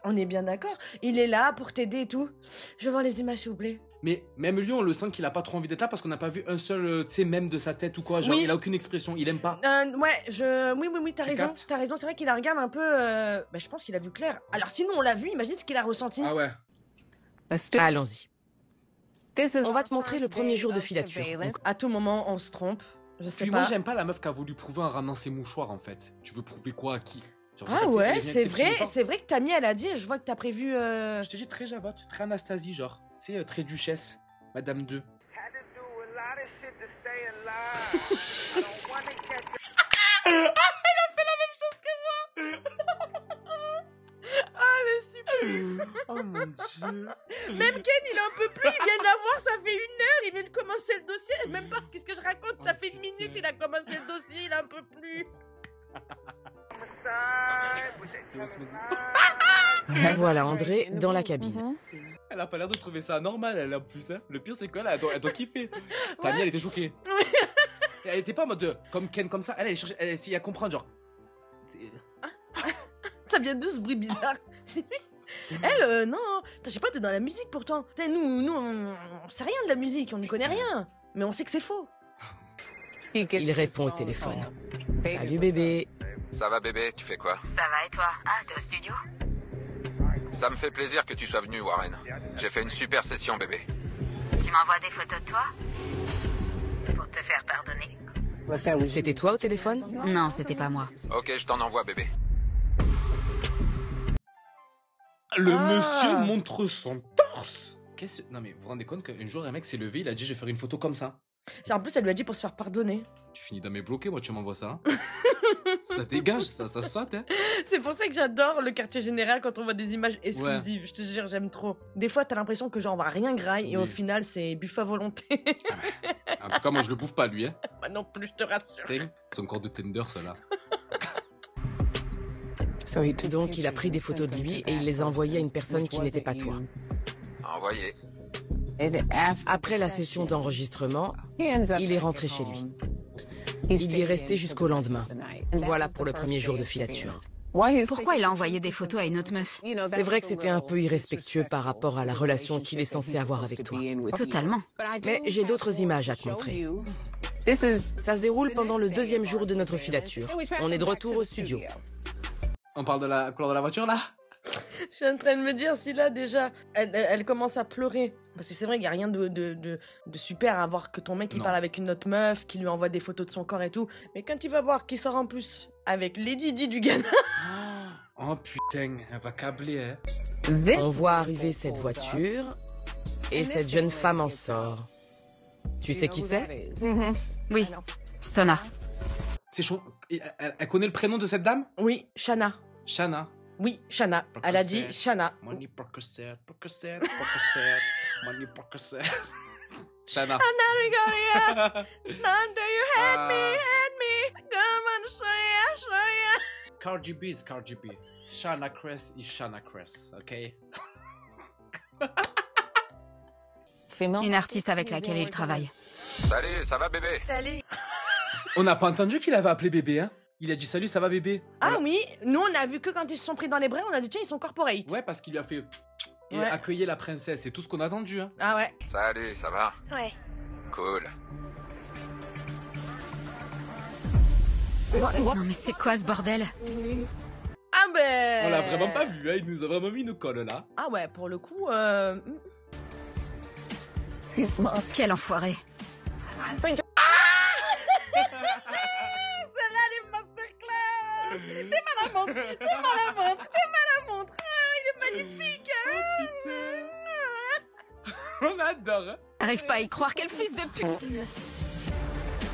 On est bien d'accord. Il est là pour t'aider et tout. Je veux voir les images, s'il vous plaît. Mais même lui, on le sent qu'il a pas trop envie d'être là parce qu'on n'a pas vu un seul, tu sais, même de sa tête ou quoi. Genre, Oui. il a aucune expression, il aime pas. Oui, t'as Tu raison. captes T'as raison, c'est vrai qu'il la regarde un peu. Je pense qu'il a vu clair. Alors sinon, on l'a vu, imagine ce qu'il a ressenti. Ah ouais. Allons-y. On va te montrer le premier jour de filature. À tout moment, on se trompe. Je sais Puis pas. moi, j'aime pas la meuf qui a voulu prouver en ramenant ses mouchoirs, en fait. Tu veux prouver quoi à qui? Genre, Ah peut-être qu'elle ouais, vient de c'est ses petits vrai, mouchoirs. c'est vrai que Tammy, elle a dit, je vois que t'as prévu... Je te dis très javotte, très Anastasie, genre. Tu sais, très duchesse, Madame 2. Ah, le super Oh mon Dieu. Même Ken, il en peut plus. Il vient de la voir, ça fait 1 heure. Il vient de commencer le dossier. Même pas, qu'est-ce que je raconte? Ça fait 1 minute, il a commencé le dossier, il en peut plus. Voilà André dans la cabine. Elle a pas l'air de trouver ça normal, elle en plus. Hein. Le pire, c'est qu'elle elle doit kiffer. Tammy, elle était choquée. Elle était pas en mode comme Ken, comme ça. Elle essayait à comprendre, genre. Ça vient d'où ce bruit bizarre? C'est lui. Elle, non. Je sais pas, t'es dans la musique pourtant. Nous, on sait rien de la musique, on n'y connaît rien. Mais on sait que c'est faux. Il répond au téléphone. Salut bébé. Ça va bébé, tu fais quoi? Ça va et toi? Ah, t'es au studio? Ça me fait plaisir que tu sois venu, Warren. J'ai fait une super session, bébé. Tu m'envoies des photos de toi? Pour te faire pardonner. C'était toi au téléphone? Non, c'était pas moi. Ok, je t'en envoie, bébé. Le monsieur montre son torse. Non mais vous vous rendez compte qu'un jour un mec s'est levé, il a dit je vais faire une photo comme ça. En plus, elle lui a dit pour se faire pardonner. Tu finis dans mes bloqués, moi tu m'envoies ça. Hein. Ça dégage, ça saute. Hein. C'est pour ça que j'adore le quartier général quand on voit des images exclusives. Ouais. Je te jure, j'aime trop. Des fois, t'as l'impression que genre on va rien graille et au final, c'est buffet à volonté. Ah ouais. En tout cas, moi je le bouffe pas lui. Hein. Moi non plus, je te rassure. C'est encore de tender, ça là. Donc il a pris des photos de lui et il les a envoyées à une personne qui n'était pas toi. Envoyé. Après la session d'enregistrement, il est rentré chez lui. Il y est resté jusqu'au lendemain. Voilà pour le premier jour de filature. Pourquoi il a envoyé des photos à une autre meuf? C'est vrai que c'était un peu irrespectueux par rapport à la relation qu'il est censé avoir avec toi. Totalement. Mais j'ai d'autres images à te montrer. Ça se déroule pendant le 2e jour de notre filature. On est de retour au studio. On parle de la couleur de la voiture là? Je suis en train de me dire si là déjà elle commence à pleurer. Parce que c'est vrai qu'il n'y a rien de super à voir que ton mec il parle avec une autre meuf, qui lui envoie des photos de son corps et tout. Mais quand il va voir qu'il sort en plus avec Lady Di du Ghana. Oh putain, elle va câbler hein. On voit arriver cette voiture et cette jeune femme en sort. Tu sais qui c'est? Oui, Stona. C'est chaud. Elle connaît le prénom de cette dame? Oui, Shana. Shana. Oui, Shana. Elle a dit Shana. Money Percocet. Money Percocet. Shana. Cardi B is Cardi B. Shana Cress is Shana Cress, ok? Une artiste avec laquelle il travaille. Salut, ça va bébé? Salut. On n'a pas entendu qu'il avait appelé bébé, hein? Il a dit salut, ça va bébé? Ah oui, nous on a vu que quand ils se sont pris dans les bras, on a dit tiens, ils sont corporate. Ouais, parce qu'il lui a fait et accueillir la princesse, c'est tout ce qu'on a entendu, hein. Ah ouais. Salut, ça va? Ouais. Cool. Non mais c'est quoi ce bordel? Ah ben... On l'a vraiment pas vu, hein, il nous a vraiment mis une colle là. Ah ouais, pour le coup... Quel enfoiré. Celle-là, les masterclass. T'es mal à montre, t'es mal à montre, t'es mal à montre. Ah, il est magnifique. On adore, hein. J'arrive pas à y croire, quel fils de pute.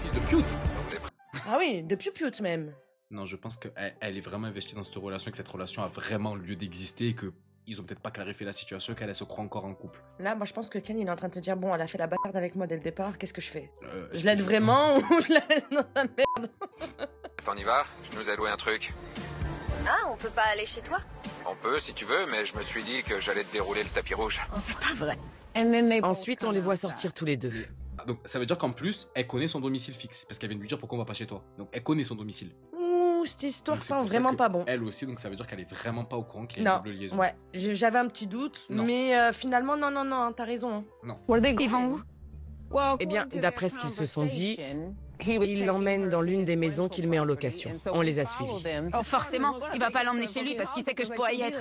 Fils de pute. Ah oui, de piou-piou même. Non, je pense qu'elle est vraiment investie dans cette relation et que cette relation a vraiment lieu d'exister et que ils ont peut-être pas clarifié la situation, qu'elle se croit encore en couple. Là, moi, je pense que Ken, il est en train de te dire, bon, elle a fait la bâtarde avec moi dès le départ, qu'est-ce que je fais? Je l'aide vraiment ou je la laisse dans la merde? T'en y vas? Je nous ai loué un truc. Ah, on peut pas aller chez toi? On peut si tu veux, mais je me suis dit que j'allais te dérouler le tapis rouge. C'est pas vrai. Ensuite, on les voit sortir tous les deux. Donc ça veut dire qu'en plus, elle connaît son domicile fixe, parce qu'elle vient de lui dire pourquoi on va pas chez toi. Donc elle connaît son domicile. Ouh, cette histoire sent vraiment pas bon. Elle aussi, donc ça veut dire qu'elle est vraiment pas au courant qu'il y a une double liaison. Ouais, j'avais un petit doute, mais finalement, non, t'as raison. Non. Ils vont où? Eh bien, d'après ce qu'ils se sont dit, il l'emmène dans l'une des maisons qu'il met en location. On les a suivis. Oh, forcément, il va pas l'emmener chez lui parce qu'il sait que je pourrais y être.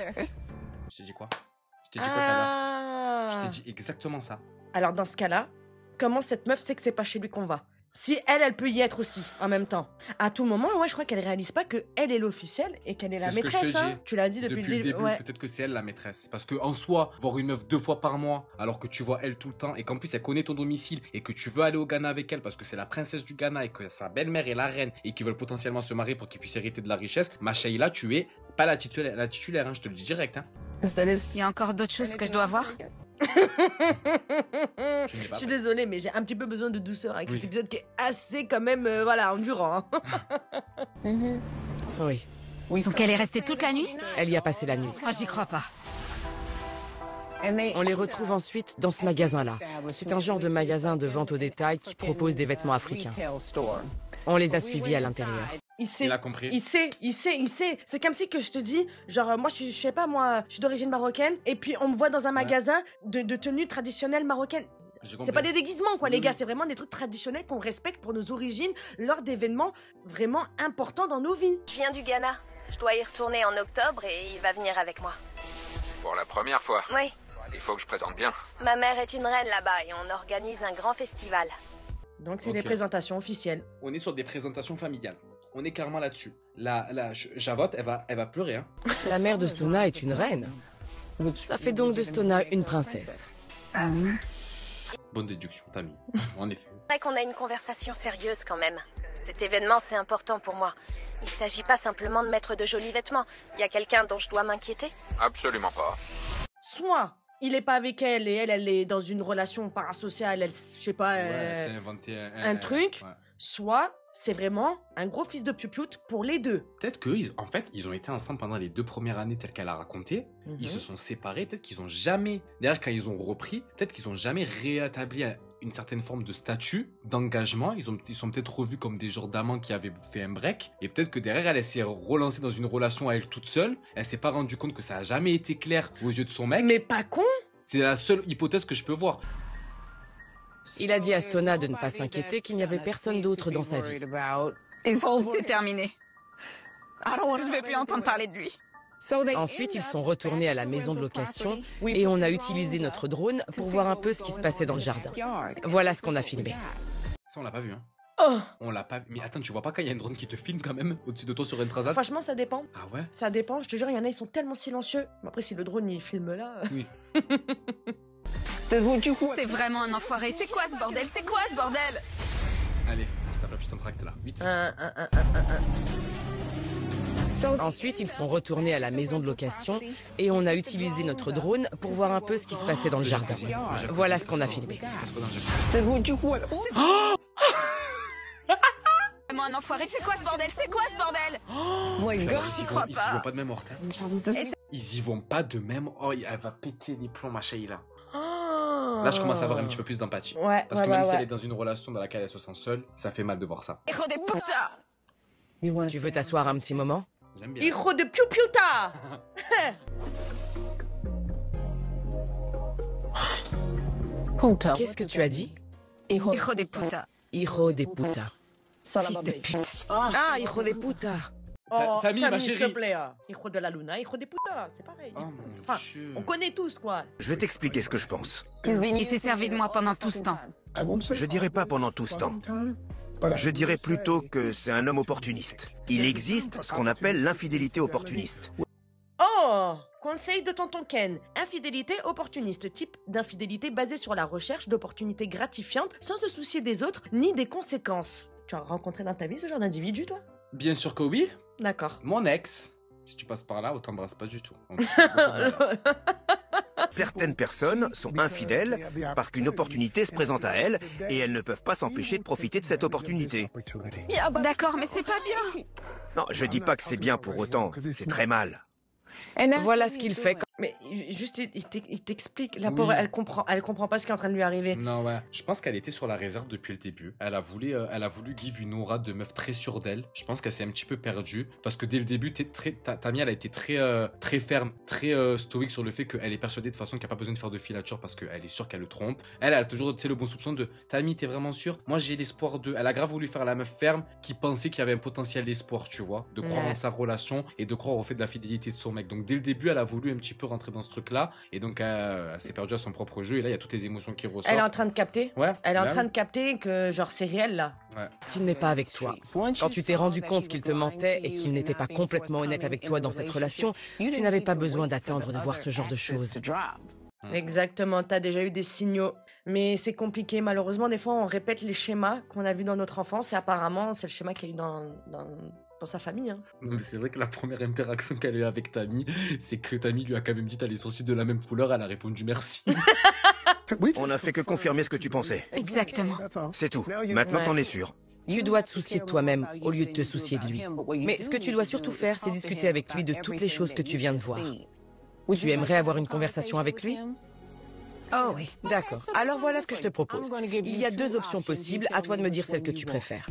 Je t'ai dit quoi? Je t'ai dit quoi tout à l'heure? Je t'ai dit exactement ça. Alors dans ce cas-là, comment cette meuf sait que c'est pas chez lui qu'on va? Si elle peut y être aussi, en même temps. À tout moment, je crois qu'elle réalise pas que elle est l'officielle et qu'elle est la maîtresse. Hein. Tu l'as dit depuis le début. Ouais. Peut-être que c'est elle la maîtresse. Parce que en soi, voir une meuf 2 fois par mois, alors que tu vois elle tout le temps, et qu'en plus elle connaît ton domicile, et que tu veux aller au Ghana avec elle parce que c'est la princesse du Ghana, et que sa belle-mère est la reine, et qu'ils veulent potentiellement se marier pour qu'ils puissent hériter de la richesse, ma Sheila, tu es pas la titulaire, hein, je te le dis direct. Hein. Il y a encore d'autres choses que je dois voir? Je suis désolée, mais j'ai un petit peu besoin de douceur avec cet épisode qui est assez quand même, voilà, endurant. Hein. Oui. Donc elle est restée toute la nuit? Elle y a passé la nuit. Moi, j'y crois pas. On les retrouve ensuite dans ce magasin-là. C'est un genre de magasin de vente au détail qui propose des vêtements africains. On les a suivis à l'intérieur. Il a compris. Il sait. C'est comme si que je te dis, genre, moi, je sais pas, moi, je suis d'origine marocaine, et puis on me voit dans un magasin de tenues traditionnelles marocaines. C'est pas des déguisements, quoi, les gars. C'est vraiment des trucs traditionnels qu'on respecte pour nos origines lors d'événements vraiment importants dans nos vies. Je viens du Ghana. Je dois y retourner en octobre et il va venir avec moi. Pour la première fois. Oui. Il faut que je présente bien. Ma mère est une reine là-bas et on organise un grand festival. Donc c'est des présentations officielles. On est sur des présentations familiales. On est carrément là-dessus. La Javotte, elle va pleurer. Hein. La mère de Stona est une reine. Ça fait donc de Stona une princesse. Bonne déduction, Tammy. En effet. C'est vrai qu'on a une conversation sérieuse quand même. Cet événement, c'est important pour moi. Il s'agit pas simplement de mettre de jolis vêtements. Il y a quelqu'un dont je dois m'inquiéter? Absolument pas. Soit il est pas avec elle et elle est dans une relation parasociale, elle, je sais pas, c'est inventé un truc. Ouais. Soit c'est vraiment un gros fils de piou-pioute pour les deux. Peut-être qu'en fait, ils ont été ensemble pendant les 2 premières années telles qu'elle a raconté. Ils se sont séparés. Peut-être qu'ils ont jamais... D'ailleurs, quand ils ont repris, peut-être qu'ils ont jamais réétabli une certaine forme de statut, d'engagement. Ils sont peut-être revus comme des genres d'amants qui avaient fait un break. Et peut-être que derrière, elle s'est relancée dans une relation à elle toute seule. Elle s'est pas rendue compte que ça a jamais été clair aux yeux de son mec. Mais pas con. C'est la seule hypothèse que je peux voir. Il a dit à Stona de ne pas s'inquiéter, qu'il n'y avait personne d'autre dans sa vie. C'est terminé. Je vais plus entendre parler de lui. Ensuite, ils sont retournés à la maison de location et on a utilisé notre drone pour voir un peu ce qui se passait dans le jardin. Voilà ce qu'on a filmé. Ça, on l'a pas vu, hein. Oh. On l'a pas vu. Mais attends, tu vois pas quand il y a un drone qui te filme quand même au-dessus de toi sur une transat? Franchement, ça dépend. Ah ouais? Ça dépend, je te jure, il y en a, ils sont tellement silencieux. Après, si le drone, il filme là... Oui. C'est vraiment un enfoiré. C'est quoi ce bordel? C'est quoi ce bordel? Allez, on se tape la putain de tracte là. Vite. Ensuite, ils sont retournés à la maison de location et on a utilisé notre drone pour voir un peu ce qui se passait dans le jardin. Voilà ce qu'on a filmé. Vraiment un enfoiré. C'est quoi ce bordel? C'est quoi ce bordel? Ils y vont pas de même ordre. Ils y vont pas de même. Oh, elle va péter les plombs, ma chérie là. Là, je commence à avoir un petit peu plus d'empathie. Ouais, parce que même si elle est dans une relation dans laquelle elle se sent seule, ça fait mal de voir ça. Hijo de puta! Tu veux t'asseoir un petit moment? J'aime bien. Hijo de piou-piouta! Qu'est-ce que tu as dit? Hijo de puta. Hijo de puta. Fils de pute. Ah, hijo de puta. Oh, Tammy, ma s'il te chérie. plaît. Hijo de la luna, hijo de puta, c'est pareil. Oh, Enfin, on connaît tous, quoi. Je vais t'expliquer ce que je pense. Il s'est servi de moi pendant tout ce temps. Je dirais pas pendant tout ce temps. Je dirais plutôt que c'est un homme opportuniste. Il existe ce qu'on appelle l'infidélité opportuniste. Oh! Conseil de tonton Ken. Infidélité opportuniste. Type d'infidélité basée sur la recherche d'opportunités gratifiantes sans se soucier des autres ni des conséquences. Tu as rencontré dans ta vie ce genre d'individu, toi? Bien sûr que oui. D'accord. Mon ex, si tu passes par là, on t'embrasse pas du tout. Certaines personnes sont infidèles parce qu'une opportunité se présente à elles et elles ne peuvent pas s'empêcher de profiter de cette opportunité. D'accord, mais c'est pas bien. Non, je dis pas que c'est bien pour autant, c'est très mal. Voilà ce qu'il fait. Mais juste, il t'explique. La pauvre, elle comprend pas ce qui est en train de lui arriver. Non, ouais. Je pense qu'elle était sur la réserve depuis le début. Elle a voulu give une aura de meuf très sûre d'elle. Je pense qu'elle s'est un petit peu perdue. Parce que dès le début, Tammy, elle a été très ferme, très stoïque sur le fait qu'elle est persuadée de toute façon qu'il n'y a pas besoin de faire de filature parce qu'elle est sûre qu'elle le trompe. Elle a toujours, tu sais, le bon soupçon de Tammy, t'es vraiment sûre? Moi, j'ai l'espoir de. Elle a grave voulu faire la meuf ferme qui pensait qu'il y avait un potentiel d'espoir, tu vois, de croire en sa relation et de croire au fait de la fidélité de son mec. Donc, dès le début, elle a voulu un petit peu rentrer dans ce truc-là et donc elle s'est perdue à son propre jeu et là il y a toutes les émotions qui ressortent. Elle est en train de capter. Ouais. Elle est en train de capter que genre c'est réel là. Ouais. S'il n'est pas avec toi, quand tu t'es rendu compte qu'il te mentait et qu'il n'était pas complètement honnête avec toi dans cette relation, tu n'avais pas besoin d'attendre de voir ce genre de choses. Exactement, t'as déjà eu des signaux. Mais c'est compliqué, malheureusement, des fois on répète les schémas qu'on a vus dans notre enfance et apparemment c'est le schéma qu'il y a eu Dans sa famille, hein. Non, mais c'est vrai que la première interaction qu'elle a eue avec Tammy, c'est que Tammy lui a quand même dit t'as les sourcils de la même couleur, elle a répondu merci. On n'a fait que confirmer ce que tu pensais. Exactement. C'est tout. Maintenant, t'en es sûr. Tu dois te soucier de toi-même au lieu de te soucier de lui. Mais ce que tu dois surtout faire, c'est discuter avec lui de toutes les choses que tu viens de voir. Tu aimerais avoir une conversation avec lui? Oh oui. D'accord. Alors voilà ce que je te propose. Il y a 2 options possibles, à toi de me dire celle que tu préfères.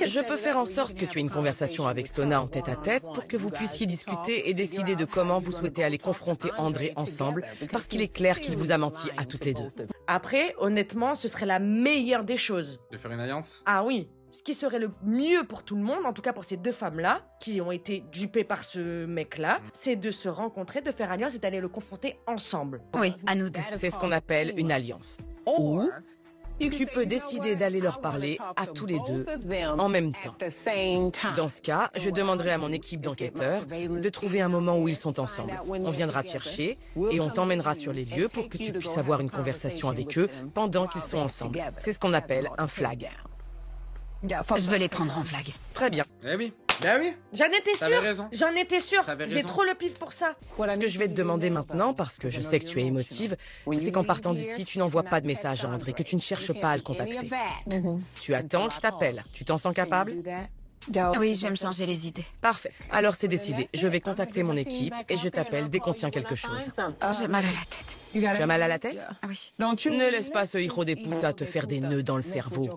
Je peux faire en sorte que tu aies une conversation avec Stona en tête-à-tête pour que vous puissiez discuter et décider de comment vous souhaitez aller confronter André ensemble, parce qu'il est clair qu'il vous a menti à toutes les deux. Après, honnêtement, ce serait la meilleure des choses. De faire une alliance? Ah oui, ce qui serait le mieux pour tout le monde, en tout cas pour ces 2 femmes-là, qui ont été dupées par ce mec-là, c'est de se rencontrer, de faire alliance et d'aller le confronter ensemble. Oui, à nous 2. C'est ce qu'on appelle une alliance. Ou tu peux décider d'aller leur parler à tous les 2 en même temps. Dans ce cas, je demanderai à mon équipe d'enquêteurs de trouver un moment où ils sont ensemble. On viendra te chercher et on t'emmènera sur les lieux pour que tu puisses avoir une conversation avec eux pendant qu'ils sont ensemble. C'est ce qu'on appelle un flag. Je veux les prendre en flag. Très bien. Eh oui, ben oui. J'en étais T'avais sûre. raison. J'en étais sûre. T'avais J'ai raison. trop le pif pour ça. Ce que je vais te demander maintenant, parce que je sais que tu es émotive, c'est qu'en partant d'ici, tu n'envoies pas de message à André, que tu ne cherches pas à le contacter. Tu attends que je t'appelle. Tu t'en sens capable? Oui, je vais me changer les idées. Parfait. Alors c'est décidé. Je vais contacter mon équipe et je t'appelle dès qu'on tient quelque chose. J'ai mal à la tête. Tu as mal à la tête? Oui. Ne laisse pas ce hijo des putas te faire des nœuds dans le cerveau.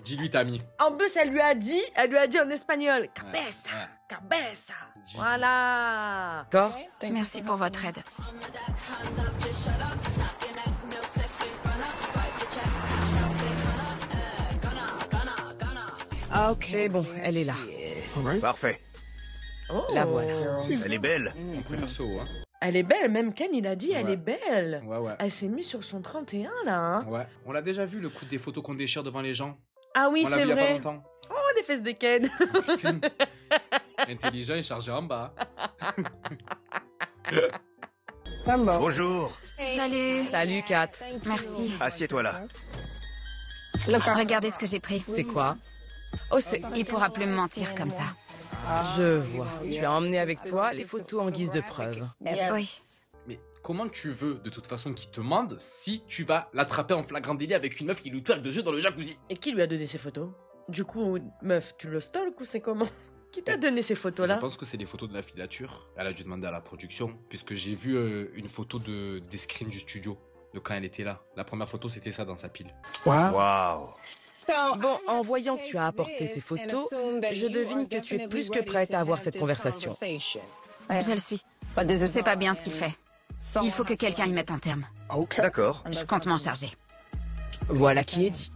Dis-lui Tammy. En plus, elle lui a dit en espagnol, cabeza, Ouais. cabeza. Dis. Voilà. D'accord? Merci pour votre aide. C'est bon, elle est là. Parfait. La voilà. Elle est belle. On préfère ce haut, hein. Elle est belle, même Ken, il a dit, elle Ouais. est belle. Ouais. Elle s'est mise sur son 31, là, hein. Ouais. On l'a déjà vu le coup des photos qu'on déchire devant les gens. Ah oui, On l'a c'est vu il y a pas vrai. longtemps. Oh, les fesses de Ken. Putain. Intelligent et chargé en bas. Bonjour. Salut. Salut, Kat. Merci. Assieds-toi là. Regardez ce que j'ai pris. C'est quoi? Oh, c'est... Il pourra plus me mentir comme ça. Je vois. Tu as emmené avec toi les photos en guise de preuve. Oui. Mais comment tu veux, de toute façon, qu'il te mande si tu vas l'attraper en flagrant délit avec une meuf qui lui twerk dessus dans le jacuzzi? Et qui lui a donné ces photos? Du coup, meuf, tu le stalk ou c'est comment? Qui t'a donné ces photos-là? Je pense que c'est les photos de la filature. Elle a dû demander à la production, puisque j'ai vu une photo des screens du studio, de quand elle était là. La première photo, c'était ça dans sa pile. Waouh. Bon, en voyant que tu as apporté ces photos, je devine que tu es plus que prête à avoir cette conversation. Je le suis. C'est pas bien ce qu'il fait. Il faut que quelqu'un y mette un terme. D'accord. Je compte m'en charger. Voilà qui est dit.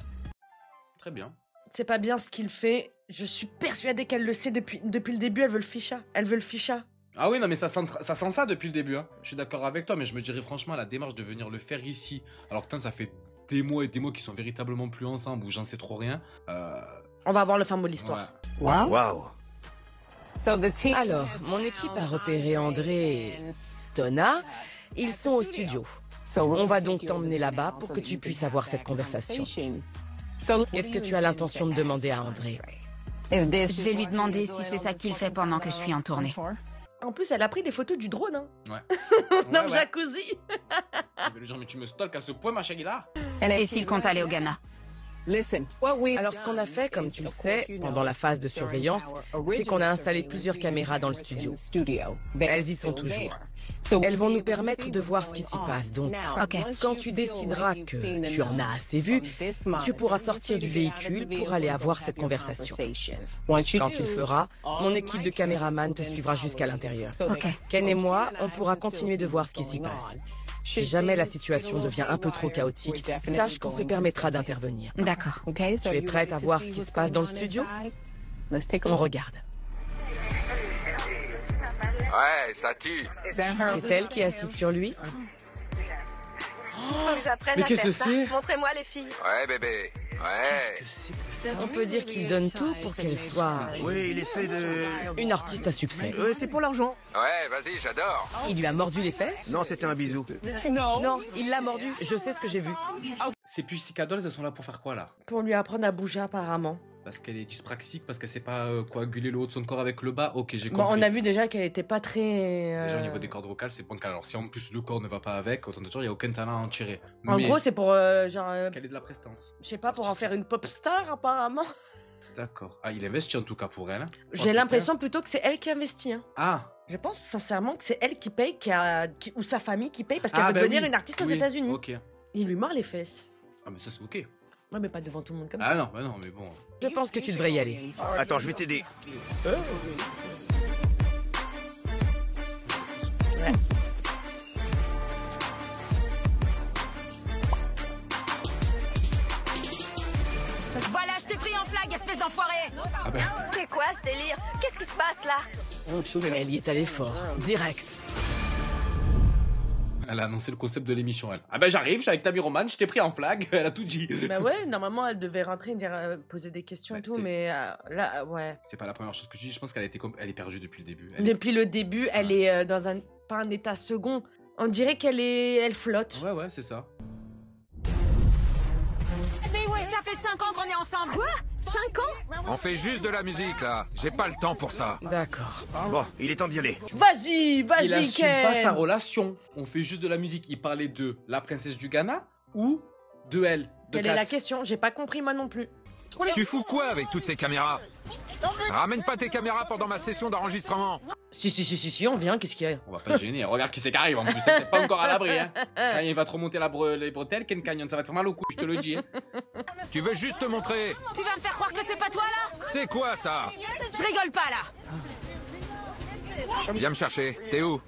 Très bien. C'est pas bien ce qu'il fait. Je suis persuadée qu'elle le sait depuis le début. Elle veut le ficha. Elle veut le ficha. Ah oui, non, mais ça sent ça depuis le début. Hein. Je suis d'accord avec toi, mais je me dirais franchement, la démarche de venir le faire ici, alors que ça fait des mois et des mois qu'ils sont véritablement plus ensemble, ou j'en sais trop rien. On va voir le fin mot de l'histoire. Ouais. Waouh. Alors, mon équipe a repéré André et Stona. Ils sont au studio. On va donc t'emmener là-bas pour que tu puisses avoir cette conversation. Qu'est-ce que tu as l'intention de demander à André? Je vais lui demander si c'est ça qu'il fait pendant que je suis en tournée. En plus, elle a pris des photos du drone, hein. Ouais. Dans le Ouais. jacuzzi. Je vais lui dire, mais tu me stalks à ce point, ma Shagila? Et s'il compte aller au Ghana? Alors, ce qu'on a fait, comme tu le sais, pendant la phase de surveillance, c'est qu'on a installé plusieurs caméras dans le studio. Elles y sont toujours. Elles vont nous permettre de voir ce qui s'y passe. Donc, Ok. quand tu décideras que tu en as assez vu, tu pourras sortir du véhicule pour aller avoir cette conversation. Quand tu le feras, mon équipe de caméramans te suivra jusqu'à l'intérieur. Ok. Ken et moi, on pourra continuer de voir ce qui s'y passe. Si jamais la situation devient un peu trop chaotique, sache qu'on se permettra d'intervenir. D'accord. Tu es prête à voir ce qui se passe dans le studio? On regarde. Ouais, ça tue. C'est elle qui est assise sur lui? Faut que j'apprenne Mais à qu'est-ce faire que ça. c'est? Montrez-moi les filles. Ouais, bébé. Ouais. C'est que ça. On peut dire qu'il donne tout pour qu'elle soit Oui, il essaie de... une artiste à succès. C'est pour l'argent. Ouais, vas-y, j'adore. Il lui a mordu les fesses? Non, c'était un bisou. Non, il l'a mordu. Je sais ce que j'ai vu. Ces Pussycat Dolls, elles sont là pour faire quoi, là? Pour lui apprendre à bouger, apparemment. Parce qu'elle est dyspraxique, parce qu'elle sait pas coaguler le haut de son corps avec le bas. Ok, j'ai compris. Bon, on a vu déjà qu'elle était pas très... Déjà au niveau des cordes vocales, c'est bancal. Alors si en plus le corps ne va pas avec, autant de dire, il n'y a aucun talent à en tirer. En gros, c'est pour Quelle est de la prestance? je sais pas, pour en faire une pop star apparemment. D'accord. Ah, il investit en tout cas pour elle. J'ai l'impression plutôt que c'est elle qui investit. Hein. Ah. Je pense sincèrement que c'est elle qui paye, ou sa famille qui paye, parce qu'elle veut devenir une artiste aux États-Unis. Ok. Il lui mord les fesses. Ah, mais ça c'est ok. Ouais, mais pas devant tout le monde comme ça. Ah non, bah non, mais bon. Je pense que tu devrais y aller. Attends, je vais t'aider. Ouais. Voilà, je t'ai pris en flag, espèce d'enfoiré. Ah ben. C'est quoi ce délire? Qu'est-ce qui se passe là? Elle y est allée fort. Direct. Elle a annoncé le concept de l'émission, elle. Ah ben j'arrive, je suis avec Tammy Roman, je t'ai pris en flag, elle a tout dit. Bah ouais, normalement elle devait rentrer, dire, poser des questions et tout, mais là, ouais. C'est pas la première chose que je dis, je pense qu'elle elle est perdue depuis le début. Depuis le début, elle est dans pas un état second. On dirait elle flotte. Ouais, c'est ça. Ça fait 5 ans qu'on est ensemble. Quoi? 5 ans? On fait juste de la musique, là. J'ai pas le temps pour ça. D'accord. Bon, il est temps d'y aller. Vas-y, Il assume Ken. pas sa relation. On fait juste de la musique. Il parlait de la princesse du Ghana ou de elle, de Quelle Kat. est la question? J'ai pas compris moi non plus. Tu fous quoi avec toutes ces caméras? Ramène pas tes caméras pendant ma session d'enregistrement. Si, on vient, qu'est-ce qu'il y a? On va pas se gêner. Regarde qui c'est qui arrive en plus. C'est pas encore à l'abri. Hein. Quand il va te remonter les bretelles, Ken Canyon, ça va te faire mal au cou, je te le dis. Hein. Tu veux juste te montrer? Tu vas me faire croire que c'est pas toi là? C'est quoi ça? Je rigole pas là. Viens me chercher. T'es où?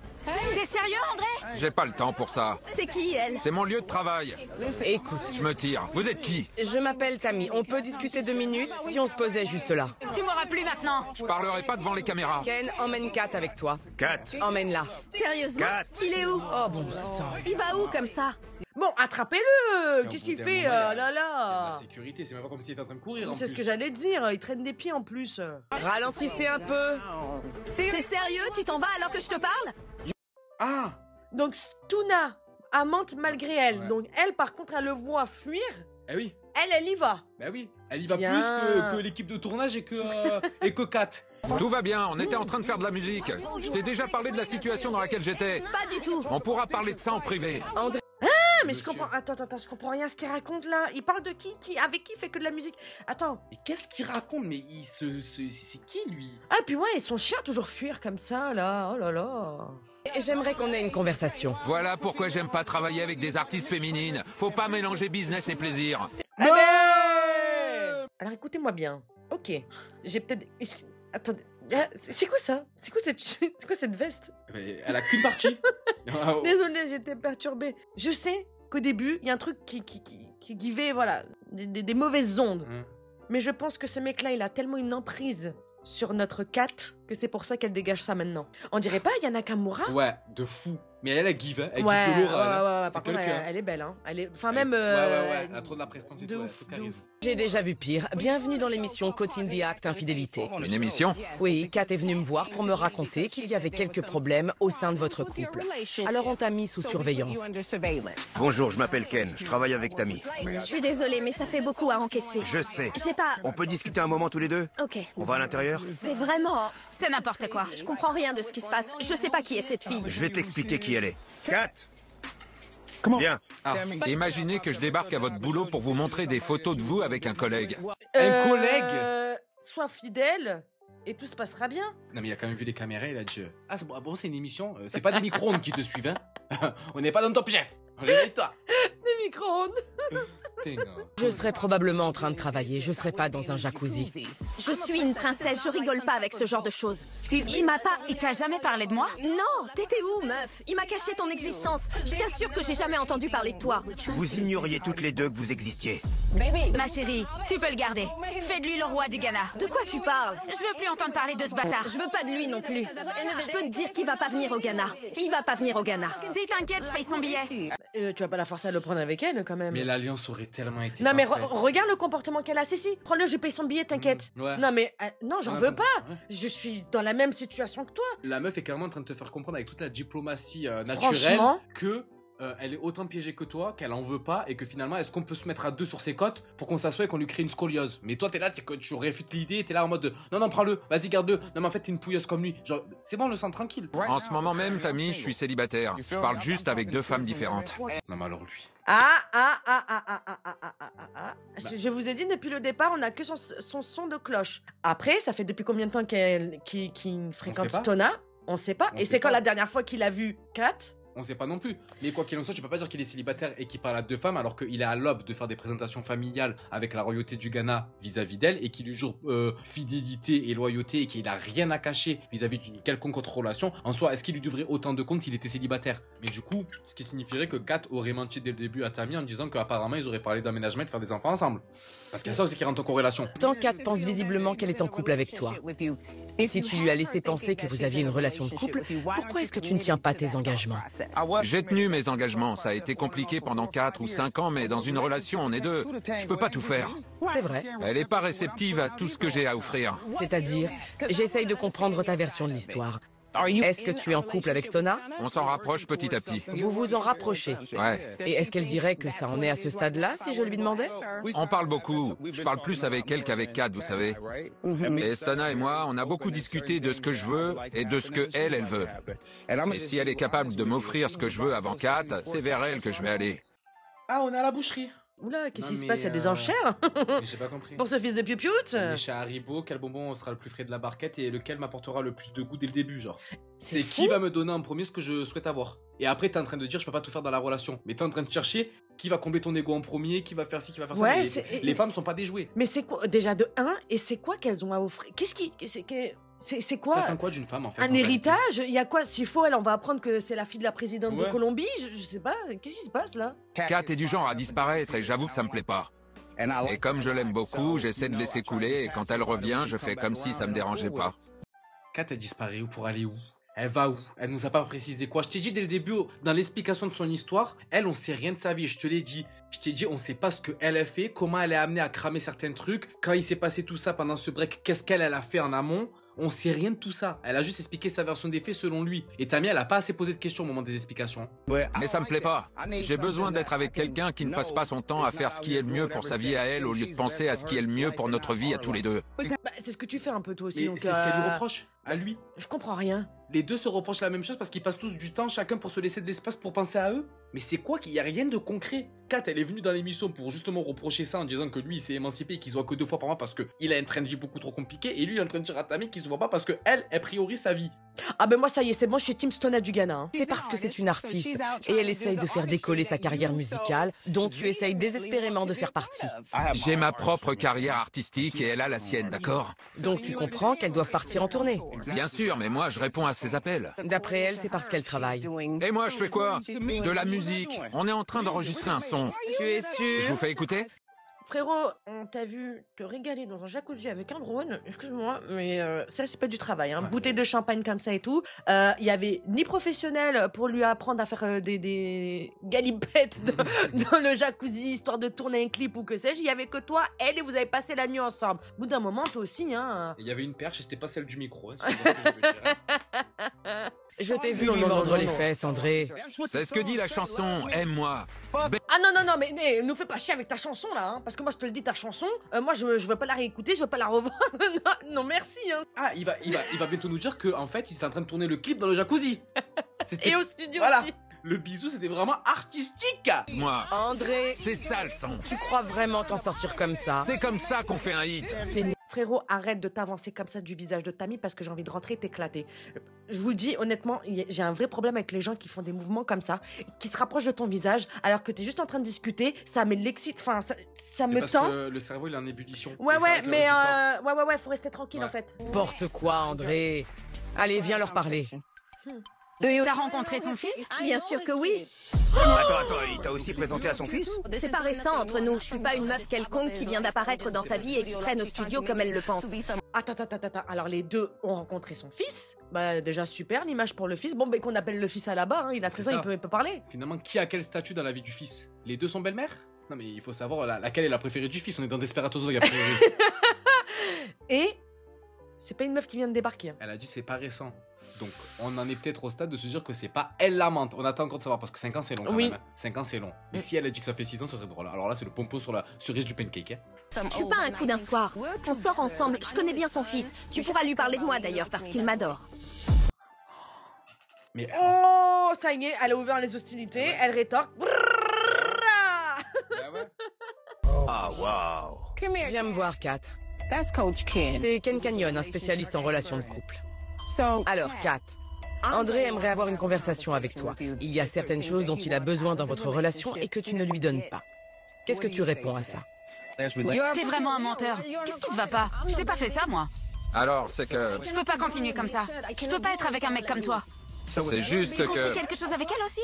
T'es sérieux, André? J'ai pas le temps pour ça. C'est qui elle? C'est mon lieu de travail. Écoute, Je me tire. Vous êtes qui? je m'appelle Tammy. On peut discuter 2 minutes si on se posait juste là. Tu m'auras plus maintenant. Je parlerai pas devant les caméras. Ken, emmène Kat avec toi. Kat, Emmène-la. Sérieusement? Kat. Il est où? Oh bon sang. Il va où comme ça? Bon, attrapez-le. Au Qu'est-ce bout qu'il d'un fait? moment, Oh là Il y a de là. la sécurité, c'est même pas comme s'il était en train de courir. en C'est ce plus. que j'allais dire. Il traîne des pieds en plus. Ralentissez un peu. T'es sérieux? Tu t'en vas alors que je te parle? Ah! Donc Stuna amante malgré elle. Ouais. Donc elle, par contre, elle le voit fuir. Eh oui, Elle y va. bah oui. Elle y va Bien. plus que l'équipe de tournage et que Kat. Tout va bien, on était en train de faire de la musique. Je t'ai déjà parlé de la situation dans laquelle j'étais. Pas du tout. On pourra parler de ça en privé. André, Ah, mais je Monsieur. comprends. Attends, je comprends rien à ce qu'il raconte là. Il parle de qui? Avec qui il fait que de la musique? Attends. Mais qu'est-ce qu'il raconte? Mais c'est qui lui? Ah, puis ouais, et son chien toujours fuir comme ça là. Oh là là. j'aimerais qu'on ait une conversation. Voilà pourquoi j'aime pas travailler avec des artistes féminines. Faut pas mélanger business et plaisir. Ah ben Alors écoutez-moi bien. Ok. J'ai peut-être. Attendez. C'est quoi ça? C'est quoi cette veste? Mais elle a qu'une partie. Désolée, j'étais perturbée. Je sais qu'au début, il y a un truc qui givait, voilà, des mauvaises ondes. Mais je pense que ce mec-là, il a tellement une emprise sur notre Kat que c'est pour ça qu'elle dégage ça maintenant. On dirait pas Yana Nakamura? Ouais, de fou. Mais elle give, hein. Elle Ouais, give de l'aura. ouais, C'est par contre, quelqu'un. elle est belle, hein. Elle est... Enfin, Elle- même... Ouais. Elle a trop de la prestance et de tout. ouf, T'as de raison. ouf. J'ai déjà vu pire. Bienvenue dans l'émission Caught in the Act Infidélité. Une émission? Oui, Kat est venue me voir pour me raconter qu'il y avait quelques problèmes au sein de votre couple. Alors on t'a mis sous surveillance. bonjour, je m'appelle Ken. Je travaille avec Tammy. Je suis désolée, mais ça fait beaucoup à encaisser. Je sais. J'ai pas... On peut discuter un moment tous les deux? Ok. On va à l'intérieur? C'est vraiment... C'est n'importe quoi. Je comprends rien de ce qui se passe. Je sais pas qui est cette fille. Je vais t'expliquer qui elle est. Kat! Viens. Ah. Imaginez que je débarque à votre boulot pour vous montrer des photos de vous avec un collègue. Un collègue? Sois fidèle et tout se passera bien. Non mais il a quand même vu les caméras, il a dit ah c'est bon, c'est une émission, c'est pas des micro-ondes qui te suivent hein. On n'est pas dans Top Chef. Réveille-toi. Des micro-ondes. Je serais probablement en train de travailler, je serais pas dans un jacuzzi. Je suis une princesse, je rigole pas avec ce genre de choses. Il m'a pas... Il t'a jamais parlé de moi? Non, t'étais où, meuf? Il m'a caché ton existence. Je t'assure que j'ai jamais entendu parler de toi. Vous ignoriez toutes les deux que vous existiez. Ma chérie, tu peux le garder. Fais de lui le roi du Ghana. De quoi tu parles? Je veux plus entendre parler de ce bâtard. Je veux pas de lui non plus. Je peux te dire qu'il va pas venir au Ghana. Il va pas venir au Ghana. Si t'inquiète, je paye son billet. Tu vas pas la forcer à le prendre avec elle quand même. Mais l'alliance aurait tellement été Non mais parfaite. regarde le comportement qu'elle a. Si, prends-le, je paye son billet, t'inquiète. Ouais. Non mais non, j'en Ouais, veux attends, pas. ouais. Je suis dans la même situation que toi. La meuf est clairement en train de te faire comprendre avec toute la diplomatie naturelle Franchement. que elle est autant piégée que toi, qu'elle en veut pas, et que finalement, est-ce qu'on peut se mettre à deux sur ses côtes pour qu'on s'assoie et qu'on lui crée une scoliose? Mais toi, t'es là, tu réfutes l'idée, t'es là en mode de, non, prends-le, vas-y, garde-le. Non, mais en fait, t'es une pouilleuse comme lui. Genre, c'est bon, on le sent tranquille. En ce moment même, Tammy, je suis célibataire. Je parle juste avec 2 femmes différentes. Non, mais alors lui. Je vous ai dit depuis le départ, on a que son son de cloche. Après, ça fait depuis combien de temps qu'il fréquente Stona? On sait pas. Et c'est quand la dernière fois qu'il a vu Kat? On sait pas non plus. Mais quoi qu'il en soit, tu peux pas dire qu'il est célibataire et qu'il parle à 2 femmes alors qu'il est à l'aube de faire des présentations familiales avec la royauté du Ghana vis-à-vis d'elle et qu'il lui jure fidélité et loyauté et qu'il a rien à cacher vis-à-vis d'une quelconque autre relation. En soi, est-ce qu'il lui devrait autant de comptes s'il était célibataire? Mais du coup, ce qui signifierait que Kat aurait menti dès le début à Tammy en disant qu'apparemment ils auraient parlé d'aménagement et de faire des enfants ensemble. Parce qu'il y a ça aussi qui rentre en corrélation. Tant Kat pense visiblement qu'elle est en couple avec toi. Et si tu lui as laissé penser que vous aviez une relation de couple, pourquoi est-ce que tu ne tiens pas tes engagements? J'ai tenu mes engagements. Ça a été compliqué pendant 4 ou 5 ans, mais dans une relation, on est 2. Je peux pas tout faire. C'est vrai. Elle est pas réceptive à tout ce que j'ai à offrir. C'est-à-dire, j'essaye de comprendre ta version de l'histoire. Est-ce que tu es en couple avec Stona? On s'en rapproche petit à petit. Vous vous en rapprochez. Ouais. Et est-ce qu'elle dirait que ça en est à ce stade-là, si je lui demandais? On parle beaucoup. Je parle plus avec elle qu'avec Kat, vous savez. Et Stona et moi, on a beaucoup discuté de ce que je veux et de ce que elle veut. Et si elle est capable de m'offrir ce que je veux avant Kat, c'est vers elle que je vais aller. Ah, on est à la boucherie. Oula, qu'est-ce qui se passe? Il y a des enchères? J'ai pas compris. Pour ce fils de piou-pioute? Chez Haribo, quel bonbon sera le plus frais de la barquette et lequel m'apportera le plus de goût dès le début, genre. C'est qui va me donner en premier ce que je souhaite avoir. Et après, t'es en train de dire, je peux pas tout faire dans la relation. Mais t'es en train de chercher qui va combler ton ego en premier, qui va faire ci, qui va faire ça. Les femmes sont pas des jouets. Mais c'est quoi, déjà de 1, et c'est quoi qu'elles ont à offrir? C'est quoi? T'attends quoi d'une femme en fait? Un héritage? Il y a quoi? S'il faut, on va apprendre que c'est la fille de la présidente de Colombie? Je sais pas, qu'est-ce qui se passe là? Kat est du genre à disparaître et j'avoue que ça me plaît pas. Et comme je l'aime beaucoup, j'essaie de laisser couler et quand elle revient, je fais comme si ça me dérangeait pas. Kat elle disparaît ou pour aller où? Elle va où? Elle nous a pas précisé quoi. Je t'ai dit dès le début, dans l'explication de son histoire, elle, on sait rien de sa vie. Je te l'ai dit. Je t'ai dit, on sait pas ce qu'elle a fait, comment elle est amenée à cramer certains trucs. Quand il s'est passé tout ça pendant ce break, qu'est-ce qu'elle a fait en amont? On sait rien de tout ça. Elle a juste expliqué sa version des faits selon lui. Et Tammy, elle a pas assez posé de questions au moment des explications. Mais ça me plaît pas. J'ai besoin d'être avec quelqu'un qui ne passe pas son temps à faire ce qui est le mieux pour sa vie à elle au lieu de penser à ce qui est le mieux pour notre vie à tous les deux. C'est ce que tu fais un peu toi aussi. C'est ce qu'elle lui reproche, à lui. Je comprends rien. Les deux se reprochent la même chose parce qu'ils passent tous du temps chacun pour se laisser de l'espace pour penser à eux. Mais c'est quoi qu'il y a rien de concret? Kat, elle est venue dans l'émission pour justement reprocher ça en disant que lui il s'est émancipé et qu'il se voit que 2 fois par mois parce qu'il a un train de vie beaucoup trop compliqué et lui il est en train de dire à Tammy qu'il se voit pas parce que elle priorise sa vie. Ah ben moi ça y est, c'est bon, je suis Team Stona du Ghana. C'est parce que c'est une artiste et elle essaye de faire décoller sa carrière musicale dont tu essayes désespérément de faire partie. J'ai ma propre carrière artistique et elle a la sienne, d'accord? Donc tu comprends qu'elles doivent partir en tournée. Bien sûr, mais moi je réponds à ses appels. D'après elle, c'est parce qu'elle travaille. Et moi je fais quoi? De la musique. On est en train d'enregistrer un son. Tu es sûr? Je vous fais écouter? Frérot, on t'a vu te régaler dans un jacuzzi avec un drone, excuse-moi, mais ça c'est pas du travail, hein. Bouteille de champagne comme ça et tout. Il y avait ni professionnel pour lui apprendre à faire des galipettes dans le jacuzzi, histoire de tourner un clip ou que sais-je. Il y avait que toi, elle, et vous avez passé la nuit ensemble. Au bout d'un moment, toi aussi, hein. Il y avait une perche et c'était pas celle du micro, hein, c'est ce que je veux dire. Je t'ai vu lui mordre les fesses, André. C'est ce que dit la chanson « Aime-moi ». Ah non, mais nous fais pas chier avec ta chanson là, hein, parce que moi je te le dis, ta chanson, moi je veux pas la réécouter, je veux pas la revoir. non merci. Hein. Ah, il va bientôt nous dire qu'en fait il était en train de tourner le clip dans le jacuzzi. Et au studio voilà. aussi. Le bisou c'était vraiment artistique. Moi, André, c'est ça le son. Tu crois vraiment t'en sortir comme ça? C'est comme ça qu'on fait un hit. Frérot, arrête de t'avancer comme ça du visage de Tammy parce que j'ai envie de rentrer et t'éclater. Je vous le dis honnêtement, j'ai un vrai problème avec les gens qui font des mouvements comme ça, qui se rapprochent de ton visage alors que t'es juste en train de discuter, ça me l'excite, enfin ça me tend. Parce que le cerveau il est en ébullition. Ouais, faut rester tranquille en fait. Porte quoi, André? Allez, viens leur parler. T'as rencontré son fils? Bien sûr que oui. Attends, il t'a aussi présenté à son fils? C'est pas récent entre nous. Je suis pas une meuf quelconque qui vient d'apparaître dans sa vie et qui traîne au studio comme elle le pense. Attends. Alors les deux ont rencontré son fils. Bah déjà super, l'image pour le fils. Bon, qu'on appelle le fils à la barre, hein. Il a 13 ans, il peut parler. Finalement, qui a quel statut dans la vie du fils? Les deux sont belle-mère? Non mais il faut savoir laquelle est la préférée du fils. On est dans Desperados, a priori. Et C'est pas une meuf qui vient de débarquer. Elle a dit c'est pas récent. Donc on en est peut-être au stade de se dire que c'est pas elle la mente. On attend encore de savoir parce que 5 ans c'est long quand même. 5 ans c'est long. Mais si elle a dit que ça fait 6 ans, ce serait drôle. Alors là c'est le pompon sur la cerise du pancake. Je suis pas un coup d'un soir. On sort ensemble, je connais bien son fils. Tu pourras lui parler de moi d'ailleurs parce qu'il m'adore. Mais oh, ça y est, elle a ouvert les hostilités, elle rétorque. Ah, waouh. Viens me voir, Kat. C'est Ken Canyon, un spécialiste en relations de couple. Alors, Kat, André aimerait avoir une conversation avec toi. Il y a certaines choses dont il a besoin dans votre relation et que tu ne lui donnes pas. Qu'est-ce que tu réponds à ça? T'es vraiment un menteur. Qu'est-ce qui te va pas? Je t'ai pas fait ça, moi. Alors, c'est que... Je peux pas continuer comme ça. Je peux pas être avec un mec comme toi. C'est juste Tu que... fait quelque chose avec elle aussi?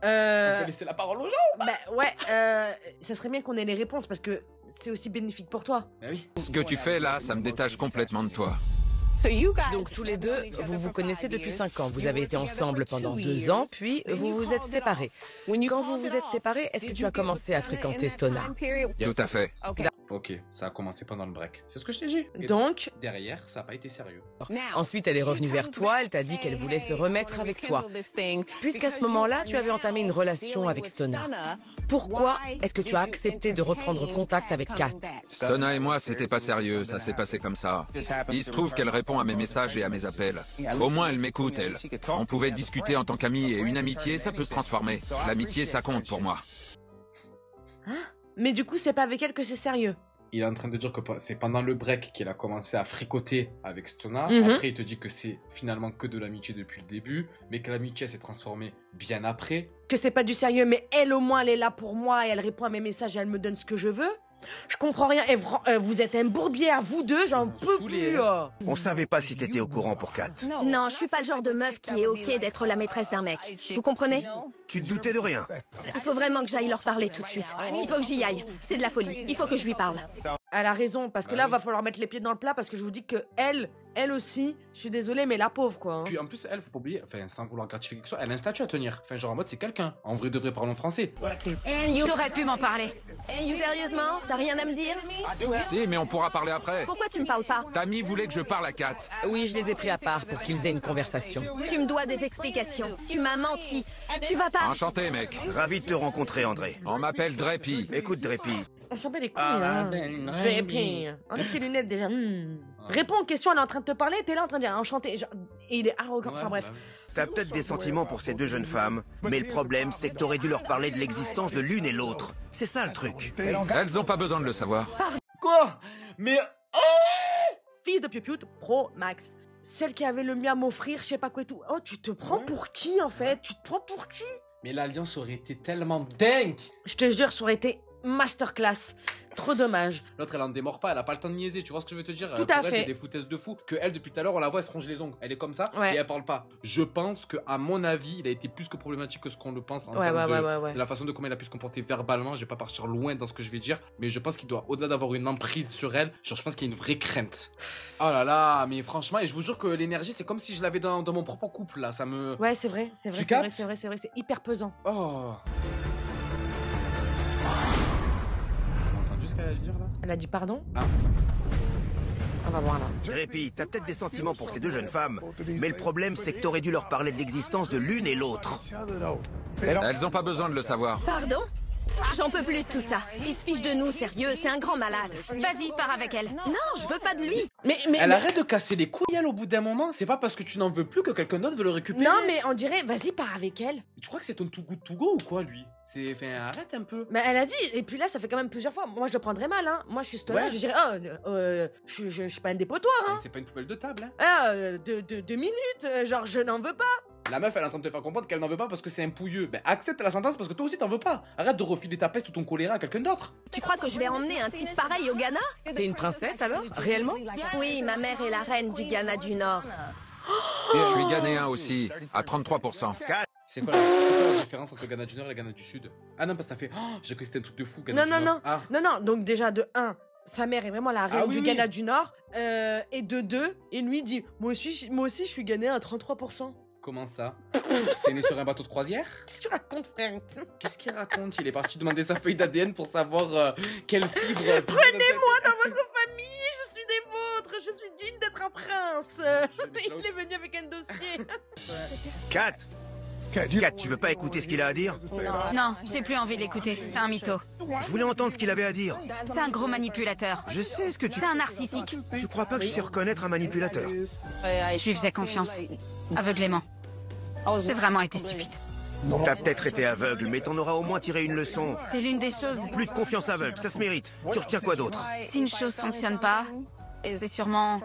on peut laisser la parole aux gens. Bah ouais, ça serait bien qu'on ait les réponses parce que c'est aussi bénéfique pour toi. Bah oui. Ce que tu fais là, ça me détache complètement de toi. Donc tous les deux, vous vous connaissez depuis 5 ans. Vous avez été ensemble pendant 2 ans, puis vous vous êtes séparés. Quand vous vous êtes séparés, est-ce que tu as commencé à fréquenter Stona? Tout à fait. Ok, ça a commencé pendant le break. C'est ce que je t'ai dit. Et Donc, derrière, ça n'a pas été sérieux. Ensuite, elle est revenue vers toi, elle t'a dit qu'elle voulait se remettre avec toi. Puisqu'à ce moment-là, tu avais entamé une relation avec Stona. Pourquoi est-ce que tu as accepté de reprendre contact avec Kat? Stona et moi, c'était pas sérieux, ça s'est passé comme ça. Il se trouve qu'elle répond à mes messages et à mes appels. Au moins, elle m'écoute, elle. On pouvait discuter en tant qu'amis et une amitié, ça peut se transformer. L'amitié, ça compte pour moi. mais du coup, c'est pas avec elle que c'est sérieux. Il est en train de dire que c'est pendant le break qu'il a commencé à fricoter avec Stona. Après, il te dit que c'est finalement que de l'amitié depuis le début, mais que l'amitié s'est transformée bien après. Que c'est pas du sérieux, mais elle au moins, elle est là pour moi et elle répond à mes messages et elle me donne ce que je veux. Je comprends rien. Et vous êtes un bourbier à vous deux, j'en peux plus. On savait pas si t'étais au courant pour Kat. Non, je suis pas le genre de meuf qui est ok d'être la maîtresse d'un mec. Vous comprenez? Tu te doutais de rien. Il faut vraiment que j'aille leur parler tout de suite. Il faut que j'y aille. C'est de la folie. Il faut que je lui parle. Elle a raison, parce que là, va falloir mettre les pieds dans le plat, parce que je vous dis que elle aussi, je suis désolée, mais la pauvre, quoi. Hein. Puis en plus, elle, faut pas oublier, enfin, sans vouloir gratifier quelque chose, elle a un statut à tenir. Enfin, genre en mode, c'est quelqu'un. En vrai, devrait parler en français. T'aurais pu m'en parler. Sérieusement? T'as rien à me dire? Si, mais on pourra parler après. Pourquoi tu me parles pas? Tammy voulait que je parle à Kat. Oui, je les ai pris à part pour qu'ils aient une conversation. Tu me dois des explications. Tu m'as menti. Tu vas pas... Enchanté, mec. Ravi de te rencontrer, André. On m'appelle Dreppy. Écoute, Dreppy. On s'en bat les couilles, hein. Draping. Enlève tes lunettes, déjà. Réponds aux questions, elle est en train de te parler, t'es là en train de dire enchanté. Genre, et il est arrogant, enfin bref. T'as peut-être des sentiments pour ces deux jeunes femmes, mais le problème, c'est que t'aurais dû leur parler de l'existence de l'une et l'autre. C'est ça le truc. Elles ont pas besoin de le savoir. Quoi? Mais... Fils de Piu-Piu, Pro Max. Celle qui avait le mieux à m'offrir, je sais pas quoi et tout. Oh, tu te prends pour qui, en fait? Tu te prends pour qui? Mais l'alliance aurait été tellement dingue. Je te jure, ça aurait été masterclass. Trop dommage. L'autre, elle en démord pas, elle a pas le temps de niaiser, tu vois ce que je veux te dire? Tout à elle, fait. c'est des foutaises de fou. Que elle, depuis tout à l'heure, on la voit, elle se ronge les ongles. Elle est comme ça Ouais. et elle parle pas. Je pense que, à mon avis, il a été plus que problématique que ce qu'on le pense en Ouais, termes ouais. de la façon de comment il a pu se comporter verbalement. Je vais pas partir loin dans ce que je vais dire, mais je pense qu'il doit, au-delà d'avoir une emprise sur elle, genre, je pense qu'il y a une vraie crainte. Oh là là, mais franchement, et je vous jure que l'énergie, c'est comme si je l'avais dans mon propre couple, là. Ça me. Ouais, c'est vrai, c'est vrai, Tu c'est vrai, captes? c'est vrai, c'est vrai, c'est hyper pesant. Oh. T'as entendu ce qu'elle a dit là? Elle a dit pardon? Ah. On va voir là. Dreppy, t'as peut-être des sentiments pour ces deux jeunes femmes, mais le problème, c'est que t'aurais dû leur parler de l'existence de l'une et l'autre. Elles ont pas besoin de le savoir. Pardon? J'en peux plus de tout ça. Il se fiche de nous, sérieux, c'est un grand malade. Vas-y, pars avec elle. Non, je veux pas de lui. Elle arrête de casser les couilles, elle, au bout d'un moment. C'est pas parce que tu n'en veux plus que quelqu'un d'autre veut le récupérer. Non, mais on dirait, vas-y, pars avec elle. Tu crois que c'est ton too good to go ou quoi, lui? C'est. Enfin, arrête un peu. Mais elle a dit, et puis là, ça fait quand même plusieurs fois. Moi, je le prendrais mal, hein. Moi, je suis Stona, Ouais. je dirais, je suis pas un dépotoir, hein. C'est pas une poubelle de table, hein. Ah, 2 minutes, genre, je n'en veux pas. La meuf, elle est en train de te faire comprendre qu'elle n'en veut pas parce que c'est un pouilleux. Ben, accepte la sentence parce que toi aussi t'en veux pas. Arrête de refiler ta peste ou ton choléra à quelqu'un d'autre. Tu crois que je vais emmener un type pareil au Ghana? T'es une princesse alors? Réellement? Oui, ma mère est la reine du Ghana du Nord. Je suis ghanéen aussi, à 33%. C'est quoi la différence entre le Ghana du Nord et le Ghana du Sud? Ah non, parce que t'as fait. Oh, j'ai cru que c'était un truc de fou, Ghana Non, du Nord. Ah. Non, donc déjà, de 1, sa mère est vraiment la reine oui, du oui. Ghana du Nord. Et de 2, et lui dit, moi aussi, je suis ghanéen à 33%. Comment ça? T'es né sur un bateau de croisière? Qu'est-ce que tu racontes, frère? Qu'est-ce qu'il raconte? Il est parti demander sa feuille d'ADN pour savoir quelle fibre. Prenez-moi dans votre famille, je suis des vôtres, je suis digne d'être un prince. Il est venu avec un dossier. Kat, tu veux pas écouter ce qu'il a à dire? Non, j'ai plus envie de l'écouter. C'est un mytho. Je voulais entendre ce qu'il avait à dire. C'est un gros manipulateur. Je sais ce que tu... C'est un narcissique. Tu crois pas que je sais reconnaître un manipulateur? Je lui faisais confiance. Aveuglément. J'ai vraiment été stupide. T'as peut-être été aveugle, mais t'en auras au moins tiré une leçon. C'est l'une des choses. Plus de confiance aveugle, ça se mérite. Tu retiens quoi d'autre? Si une chose fonctionne pas, c'est sûrement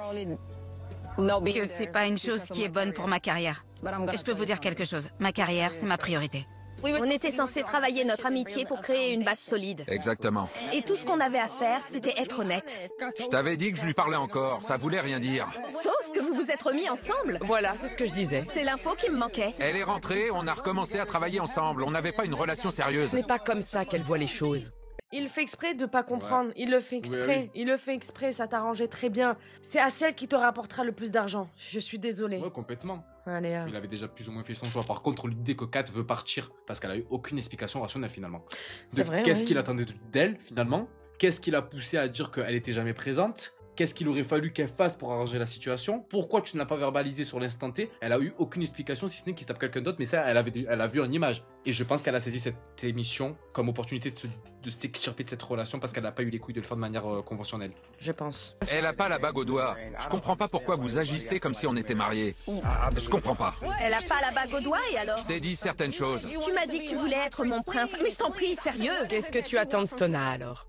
que c'est pas une chose qui est bonne pour ma carrière. Et je peux vous dire quelque chose. Ma carrière, c'est ma priorité. On était censé travailler notre amitié pour créer une base solide. Exactement. Et tout ce qu'on avait à faire, c'était être honnête. Je t'avais dit que je lui parlais encore, ça voulait rien dire. Sauf que vous vous êtes remis ensemble. Voilà, c'est ce que je disais. C'est l'info qui me manquait. Elle est rentrée, on a recommencé à travailler ensemble, on n'avait pas une relation sérieuse. Ce n'est pas comme ça qu'elle voit les choses. Il fait exprès de pas comprendre. Il le fait exprès. Oui. Il le fait exprès. Ça t'arrangeait très bien. C'est à celle qui te rapportera le plus d'argent. Je suis désolée. Ouais, complètement. Allez, Il avait déjà plus ou moins fait son choix. Par contre, l'idée que Kat veut partir, parce qu'elle a eu aucune explication rationnelle finalement. C'est vrai, Qu'est-ce oui. qu'il attendait d'elle finalement? Qu'est-ce qui l'a poussé à dire qu'elle était jamais présente? Qu'est-ce qu'il aurait fallu qu'elle fasse pour arranger la situation? Pourquoi tu ne l'as pas verbalisé sur l'instant T? Elle a eu aucune explication, si ce n'est qu'il se tape quelqu'un d'autre, mais ça, elle a vu en image. Et je pense qu'elle a saisi cette émission comme opportunité de s'extirper de cette relation parce qu'elle n'a pas eu les couilles de le faire de manière conventionnelle. Je pense. Elle a pas la bague au doigt. Je comprends pas pourquoi vous agissez comme si on était mariés. Je comprends pas. Elle a pas la bague au doigt et alors? Je t'ai dit certaines choses. Tu m'as dit que tu voulais être mon prince. Mais je t'en prie, sérieux. Qu'est-ce que tu attends de Stona alors?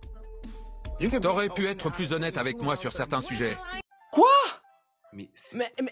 T'aurais pu être plus honnête avec moi sur certains sujets. Mais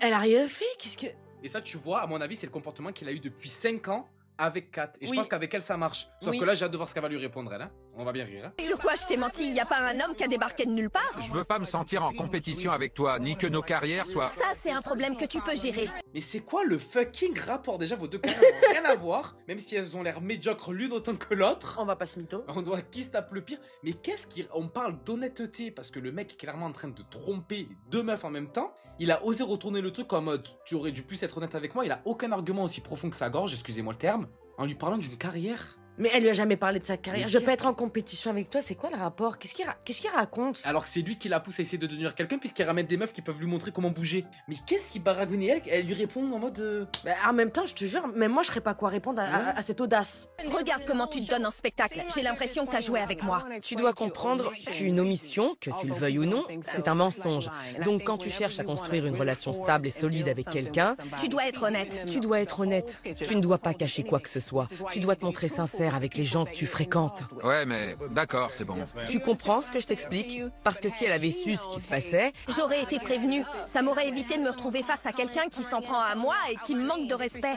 elle a rien fait. Qu'est-ce que... Et ça, tu vois, à mon avis, c'est le comportement qu'il a eu depuis 5 ans avec Kat. Et je Oui. pense qu'avec elle, ça marche. Sauf Oui. que là, j'ai hâte de voir ce qu'elle va lui répondre, elle. Hein. On va bien rire. Hein. Sur quoi je t'ai menti? Il y a pas un homme qui a débarqué de nulle part? Je veux pas me sentir en compétition avec toi, ni que nos carrières soient... Ça, c'est un problème que tu peux gérer. Mais c'est quoi le fucking rapport? Déjà, vos deux carrières n'ont rien à voir, même si elles ont l'air médiocres l'une autant que l'autre. On va pas se mytho. On doit qui se tape le pire. Mais qu'est-ce qu'il... On parle d'honnêteté, parce que le mec est clairement en train de tromper les deux meufs en même temps. Il a osé retourner le truc en mode « Tu aurais dû plus être honnête avec moi ». Il a aucun argument aussi profond que sa gorge, excusez-moi le terme, en lui parlant d'une carrière. Mais elle lui a jamais parlé de sa carrière. Mais Je peux qu'est-ce être en compétition avec toi. C'est quoi le rapport? Qu'est-ce qu'il raconte? Alors que c'est lui qui la pousse à essayer de devenir quelqu'un puisqu'il ramène des meufs qui peuvent lui montrer comment bouger. Mais qu'est-ce qui baragouine? Elle lui répond en mode... Bah, en même temps, je te jure, même moi, je serais pas quoi répondre à cette audace. Regarde comment tu te donnes en spectacle. J'ai l'impression que t'as joué avec moi. Tu dois comprendre qu'une omission, que tu le veuilles ou non, c'est un mensonge. Donc quand tu cherches à construire une relation stable et solide avec quelqu'un, Tu dois être honnête. tu dois être honnête. Tu ne dois pas cacher quoi que ce soit. Tu dois te montrer sincère avec les gens que tu fréquentes. Ouais, mais d'accord, c'est bon. Tu comprends ce que je t'explique? Parce que si elle avait su ce qui se passait, J'aurais été prévenue. Ça m'aurait évité de me retrouver face à quelqu'un qui s'en prend à moi et qui me manque de respect.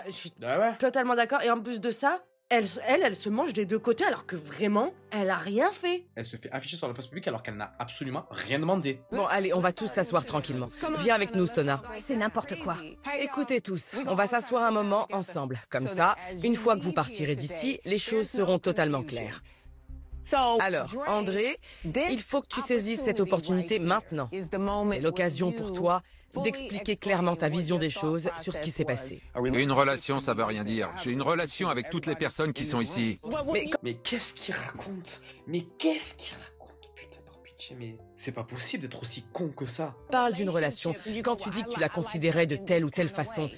Je suis Ah ouais. totalement d'accord. Et en plus de ça, elle se mange des deux côtés alors que vraiment, elle a rien fait. Elle se fait afficher sur la place publique alors qu'elle n'a absolument rien demandé. bon allez, on va tous s'asseoir tranquillement. Viens avec nous, Stona. C'est n'importe quoi. Écoutez tous, on va s'asseoir un moment ensemble. Comme ça, une fois que vous partirez d'ici, les choses seront totalement claires. Alors, André, il faut que tu saisisses cette opportunité maintenant. C'est l'occasion pour toi d'expliquer clairement ta vision des choses sur ce qui s'est passé. Une relation, ça veut rien dire. J'ai une relation avec toutes les personnes qui sont ici. Mais qu'est-ce qu'il raconte? Mais qu'est-ce qu'il raconte? Putain, par pitié, mais c'est pas possible d'être aussi con que ça. Parle d'une relation quand tu dis que tu la considérais de telle ou telle façon.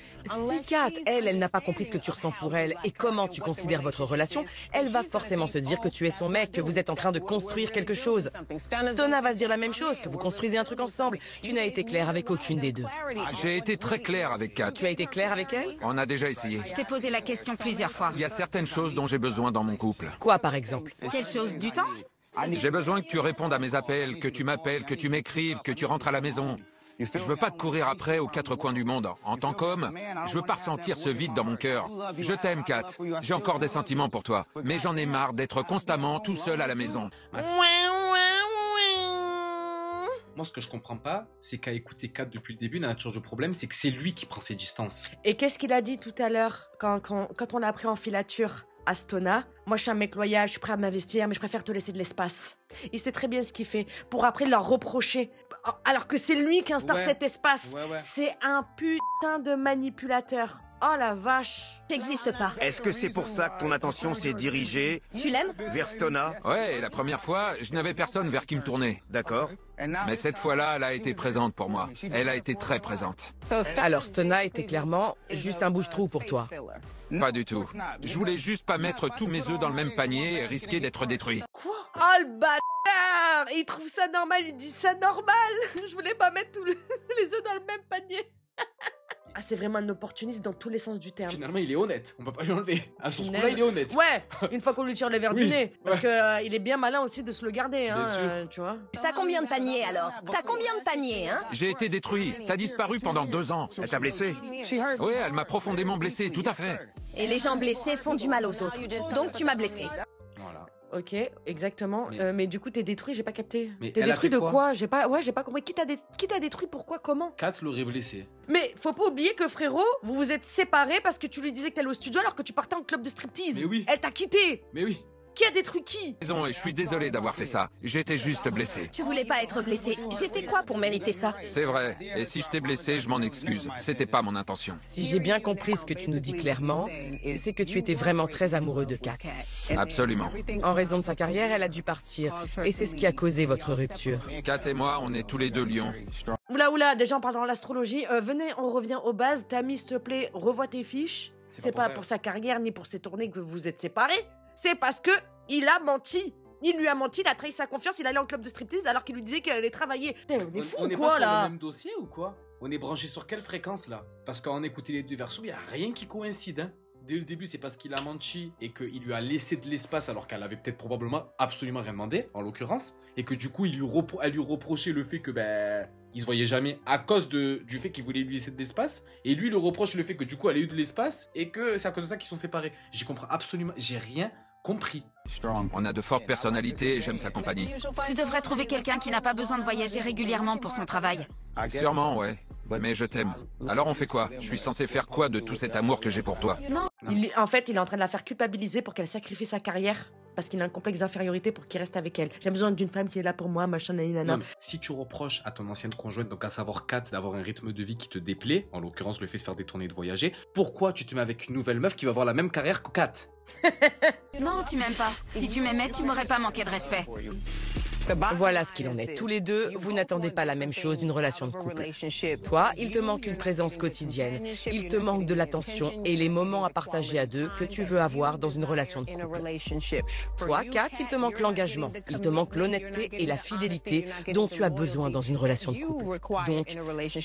Si Kat, elle n'a pas compris ce que tu ressens pour elle et comment tu considères votre relation, elle va forcément se dire que tu es son mec, que vous êtes en train de construire quelque chose. Stona va se dire la même chose, que vous construisez un truc ensemble. Tu n'as été clair avec aucune des deux. J'ai été très clair avec Kat. Tu as été clair avec elle? On a déjà essayé. Je t'ai posé la question plusieurs fois. Il y a certaines choses dont j'ai besoin dans mon couple. Quoi, par exemple? Quelle chose? Du temps? J'ai besoin que tu répondes à mes appels, que tu m'appelles, que tu m'écrives, que tu rentres à la maison. Je veux pas te courir après aux quatre coins du monde. En tant qu'homme, je veux pas ressentir ce vide dans mon cœur. Je t'aime, Kat. J'ai encore des sentiments pour toi. Mais j'en ai marre d'être constamment tout seul à la maison. Moi, ce que je comprends pas, c'est qu'à écouter Kat depuis le début, la nature du problème, c'est que c'est lui qui prend ses distances. Et qu'est-ce qu'il a dit tout à l'heure quand on l'a pris en filature à Stona? Moi, je suis un mec loyal, je suis prêt à m'investir, mais je préfère te laisser de l'espace. Il sait très bien ce qu'il fait pour après leur reprocher. Alors que c'est lui qui instaure Ouais. cet espace. Ouais. C'est un putain de manipulateur. Oh la vache. T'existes pas. Est-ce que c'est pour ça que ton attention s'est dirigée Tu l'aimes? vers Stona? Ouais, la première fois, je n'avais personne vers qui me tourner. D'accord. Mais cette fois-là, elle a été présente pour moi. Elle a été très présente. Alors Stona était clairement juste un bouche-trou pour toi. Pas du tout. Je voulais juste pas mettre tous mes œufs dans le même panier et risquer d'être détruit. Quoi? Oh le bâtard! Il trouve ça normal, il dit ça normal. Je voulais pas mettre tous les œufs dans le même panier. Ah, c'est vraiment un opportuniste dans tous les sens du terme. Finalement, il est honnête. On peut pas lui enlever. Sur ce coup-là, il est honnête. Ouais, une fois qu'on lui tire les verres du nez. Parce que il est bien malin aussi de se le garder, hein, Bien sûr. tu vois. T'as combien de paniers alors? T'as combien de paniers, hein? J'ai été détruit. T'as disparu pendant 2 ans. Elle t'a blessé? Oui, elle m'a profondément blessé, tout à fait. Et les gens blessés font du mal aux autres. Donc tu m'as blessé. Voilà. Ok, exactement. Mais du coup, t'es détruit, j'ai pas capté. Mais T'es elle a détruit fait de quoi? quoi? J'ai pas compris. Qui t'a détruit? Pourquoi? Comment? Kat l'aurait blessé. Mais faut pas oublier que frérot, vous vous êtes séparés parce que tu lui disais que t'allais au studio alors que tu partais en club de striptease. Mais oui. Elle t'a quitté. Mais oui. Qui a détruit qui? Raison, et je suis désolé d'avoir fait ça. J'étais juste blessé. Tu voulais pas être blessé. J'ai fait quoi pour mériter ça? C'est vrai. Et si je t'ai blessé, je m'en excuse. C'était pas mon intention. Si j'ai bien compris ce que tu nous dis clairement, c'est que tu étais vraiment très amoureux de Kat. Absolument. En raison de sa carrière, elle a dû partir. Et c'est ce qui a causé votre rupture. Kat et moi, on est tous les deux lions. Oula, déjà on parle dans l'astrologie. Venez, on revient aux bases. Tammy, s'il te plaît, revois tes fiches. C'est pas pour sa carrière ni pour ses tournées que vous êtes séparés. C'est parce que il a menti. Il lui a menti, il a trahi sa confiance, il allait en club de striptease alors qu'il lui disait qu'elle allait travailler. Putain, on est fou On n'est quoi pas sur là? le même dossier ou quoi? On est branché sur quelle fréquence là? Parce qu'en écoutant les deux versos, il n'y a rien qui coïncide. Hein. Dès le début, c'est parce qu'il a menti et qu'il lui a laissé de l'espace alors qu'elle avait peut-être probablement absolument rien demandé, en l'occurrence. Et que du coup, elle lui reprochait le fait que il se voyait jamais à cause du fait qu'il voulait lui laisser de l'espace. Et lui, il le reproche le fait que du coup, elle a eu de l'espace et que c'est à cause de ça qu'ils sont séparés. J'y comprends absolument, j'ai rien compris. On a de fortes personnalités et j'aime sa compagnie. Tu devrais trouver quelqu'un qui n'a pas besoin de voyager régulièrement pour son travail. Sûrement, ouais. Mais je t'aime. Alors on fait quoi? Je suis censé faire quoi de tout cet amour que j'ai pour toi? En fait, il est en train de la faire culpabiliser pour qu'elle sacrifie sa carrière. Parce qu'il a un complexe d'infériorité pour qu'il reste avec elle. J'ai besoin d'une femme qui est là pour moi, machin, nanana. Non, mais si tu reproches à ton ancienne conjointe, donc à savoir Kat, d'avoir un rythme de vie qui te déplaît, en l'occurrence le fait de faire des tournées et de voyager, pourquoi tu te mets avec une nouvelle meuf qui va avoir la même carrière que Kat? Non, tu m'aimes pas. Si tu m'aimais, tu m'aurais pas manqué de respect. Voilà ce qu'il en est. Tous les deux, vous n'attendez pas la même chose d'une relation de couple. Toi, il te manque une présence quotidienne. Il te manque de l'attention et les moments à partager à deux que tu veux avoir dans une relation de couple. Toi, Kat, il te manque l'engagement. Il te manque l'honnêteté et la fidélité dont tu as besoin dans une relation de couple. Donc,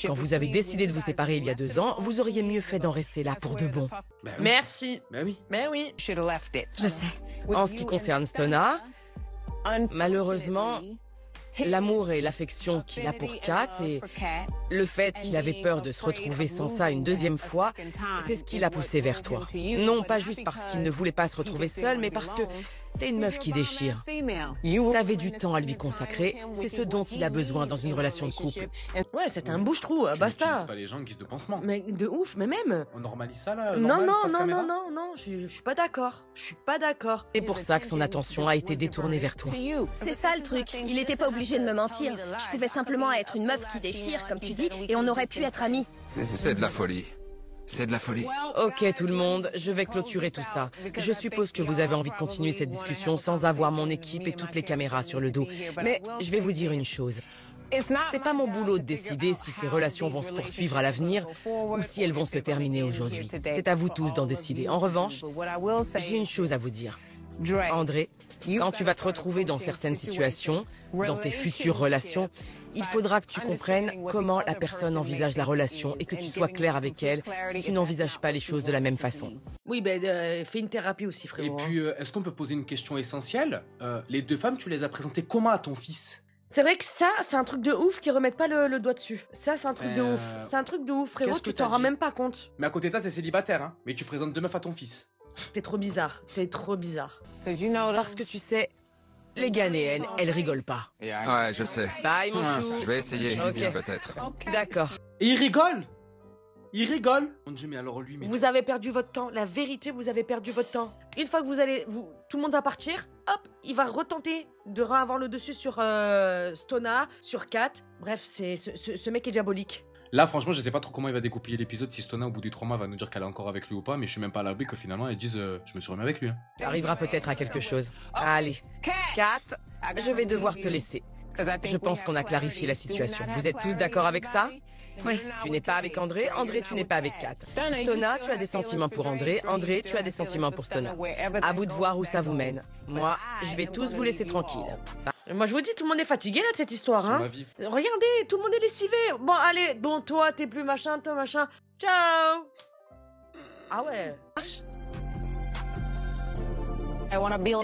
quand vous avez décidé de vous séparer il y a 2 ans, vous auriez mieux fait d'en rester là pour de bon. Ben oui. Merci. Ben oui. Mais oui. Je sais. En ce qui concerne Stona, malheureusement, l'amour et l'affection qu'il a pour Kat et le fait qu'il avait peur de se retrouver sans ça une deuxième fois, c'est ce qui l'a poussé vers toi. Non pas juste parce qu'il ne voulait pas se retrouver seul, mais parce que t'es une meuf qui déchire. T'avais du temps à lui consacrer, c'est ce dont il a besoin dans une relation de couple. Ouais, c'était un bouche-trou, Tu basta. n'utilises pas les gens en guise de pansement. Mais de ouf, mais même. On normalise ça là? Non, normal, non, face non, caméra? non, non, non, je suis pas d'accord. Je suis pas d'accord. C'est pour ça que son attention a été détournée vers toi. C'est ça le truc. Il était pas obligé de me mentir. Je pouvais simplement être une meuf qui déchire, comme tu dis, et on aurait pu être amis. C'est de la folie. C'est de la folie. Ok tout le monde, je vais clôturer tout ça. Je suppose que vous avez envie de continuer cette discussion sans avoir mon équipe et toutes les caméras sur le dos. Mais je vais vous dire une chose. C'est pas mon boulot de décider si ces relations vont se poursuivre à l'avenir ou si elles vont se terminer aujourd'hui. C'est à vous tous d'en décider. En revanche, j'ai une chose à vous dire. André, quand tu vas te retrouver dans certaines situations, dans tes futures relations, il faudra que tu comprennes comment la personne envisage la relation et que tu sois clair avec elle si tu n'envisages pas les choses de la même façon. Oui, fais une thérapie aussi, Et frérot. puis, est-ce qu'on peut poser une question essentielle? Les deux femmes, tu les as présentées comment à ton fils? C'est vrai que ça, c'est un truc de ouf qui remettent pas le doigt dessus. Ça, c'est un truc de ouf. C'est un truc de ouf, frérot, qu'est-ce que tu t'en t'as rends dit? même pas compte. Mais à côté de ça, t'es célibataire, hein? Mais tu présentes 2 meufs à ton fils. T'es trop bizarre. T'es trop bizarre. Parce que tu sais, les Ghanéennes, elles rigolent pas. Ouais, je sais. Bye mon chou. Je vais essayer, Ok. peut-être. D'accord. Et il rigole! Il rigole! Mon Dieu, mais alors lui, mais... Vous avez perdu votre temps. La vérité, vous avez perdu votre temps. Une fois que vous allez... tout le monde va partir, hop, il va retenter de avoir le dessus sur Stona, sur Kat. Bref, ce mec est diabolique. Là, franchement, je sais pas trop comment il va découpiller l'épisode, si Stona, au bout des 3 mois, va nous dire qu'elle est encore avec lui ou pas, mais je suis même pas à l'abri que finalement, elle dise je me suis remis avec lui. Hein. Tu arriveras peut-être à quelque chose. Allez, Kat, je vais devoir te laisser. Je pense qu'on a clarifié la situation. Vous êtes tous d'accord avec ça? Oui. Tu n'es pas avec André, André, tu n'es pas avec Kat. Stona, tu as des sentiments pour André, André, tu as des sentiments pour Stona. À vous de voir où ça vous mène. Moi, je vais tous vous laisser tranquille. Moi, je vous dis, tout le monde est fatigué, là, de cette histoire, Sur hein. ma vie. Regardez, tout le monde est lessivé. Bon, allez, bon, toi, t'es plus machin, toi, machin. Ciao. Ah ouais.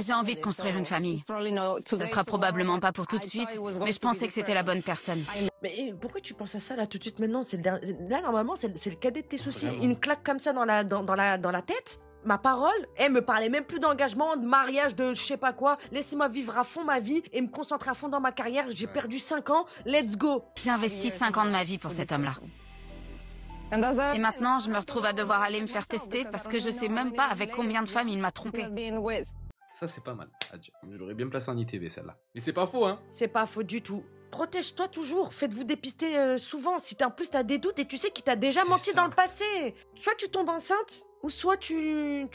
J'ai envie de construire une famille. Ce sera probablement pas pour tout de suite, mais je pensais que c'était la bonne personne. Mais pourquoi tu penses à ça, là, tout de suite, maintenant? Là, normalement, c'est le cadet de tes soucis. Vraiment. Une claque comme ça dans la tête? Ma parole, elle me parlait même plus d'engagement, de mariage, de je sais pas quoi. Laissez-moi vivre à fond ma vie et me concentrer à fond dans ma carrière. J'ai perdu 5 ans, let's go. J'ai investi 5 ans de ma vie pour cet homme-là. Et maintenant, je me retrouve à devoir aller me faire tester parce que je sais même pas avec combien de femmes il m'a trompé. Ça, c'est pas mal. Je l'aurais bien placé en ITV, celle-là. Mais c'est pas faux, hein. C'est pas faux du tout. Protège-toi toujours, faites-vous dépister souvent. Si en plus t'as des doutes et tu sais qu'il t'a déjà C'est menti ça. dans le passé. Soit tu tombes enceinte, ou soit tu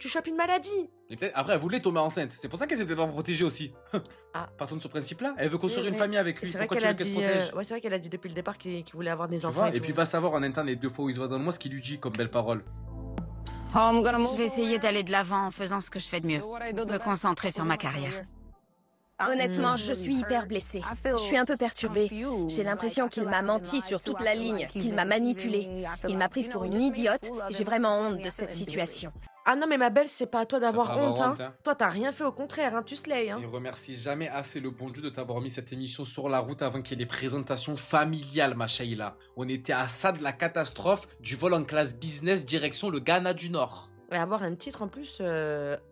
chopes une maladie. Mais peut-être, après, elle voulait tomber enceinte. C'est pour ça qu'elle s'est peut-être pas protégée aussi. Ah. Partons de ce principe-là. Elle veut C'est construire une vrai. famille avec lui. C'est vrai Pourquoi qu'elle tu a veux qu'elle dit, se protège ouais, c'est vrai qu'elle a dit depuis le départ qu'il voulait avoir des Tu enfants. vois, et et tout. puis va savoir en interne les 2 fois où il se voit dans le mois ce qu'il lui dit comme belle parole. Je vais essayer d'aller de l'avant en faisant ce que je fais de mieux. Me concentrer sur ma carrière. Honnêtement, je suis hyper blessée. Je suis un peu perturbée. J'ai l'impression qu'il m'a menti sur toute la ligne, qu'il m'a manipulée. Il m'a prise pour une idiote et j'ai vraiment honte de cette situation. Ah non, mais ma belle, c'est pas à toi d'avoir Pas avoir honte, hein. honte, hein. Toi, t'as rien fait, au contraire, hein. Tu slay, hein. Et remercie jamais assez le bon Dieu de t'avoir mis cette émission sur la route avant qu'il y ait les présentations familiales, ma Shaila. On était à ça de la catastrophe du vol en classe business direction le Ghana du Nord. Et avoir un titre en plus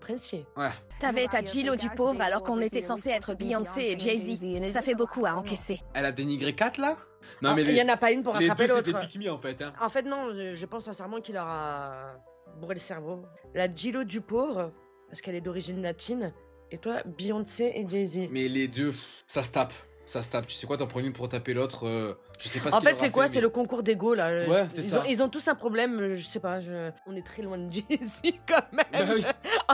princier. Ouais. T'avais ta Gilo du pauvre alors qu'on était censé être Beyoncé et Jay-Z. Ça fait beaucoup à encaisser. Elle a dénigré 4 là? Ah, il y en a pas une pour les rattraper deux c'était l'autre. pick me en fait. Hein. En fait, non, je pense sincèrement qu'il leur a bourré le cerveau. La Gilo du pauvre, parce qu'elle est d'origine latine, et toi, Beyoncé et Jay-Z. Mais les deux, ça se tape. Ça se tape. Tu sais quoi, t'en prends une pour taper l'autre. Je sais pas ce En qu'il fait, leur a c'est quoi? mais- C'est le concours d'ego, là. Ouais, c'est ça. Ils ont tous un problème, je sais pas. On est très loin de Jay-Z, quand même. Bah oui.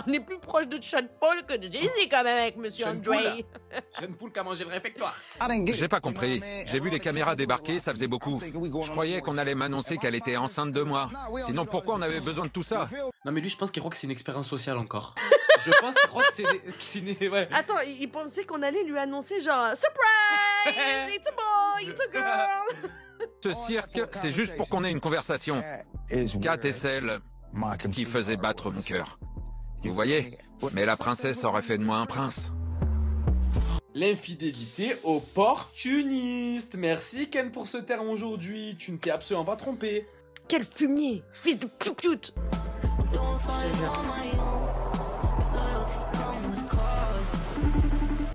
On est plus proche de Sean Paul que de Jay-Z, quand même, avec Monsieur Sean Andre. Paul. Jeune poule qui a mangé le réfectoire. J'ai pas compris. J'ai vu les caméras débarquer, ça faisait beaucoup. Je croyais qu'on allait m'annoncer qu'elle était enceinte de moi. Sinon, pourquoi on avait besoin de tout ça? Non, mais lui, je pense qu'il croit que c'est une expérience sociale encore. Je pense qu'il croit que c'est. Ouais. Attends, il pensait qu'on allait lui annoncer genre surprise, it's a boy, it's a girl. Ce cirque, c'est juste pour qu'on ait une conversation. Kat est celle qui faisait battre mon cœur. Vous voyez? Mais la princesse aurait fait de moi un prince. L'infidélité opportuniste. Merci Ken pour ce terme aujourd'hui. Tu ne t'es absolument pas trompé. Quel fumier, fils de pute. Je te jure.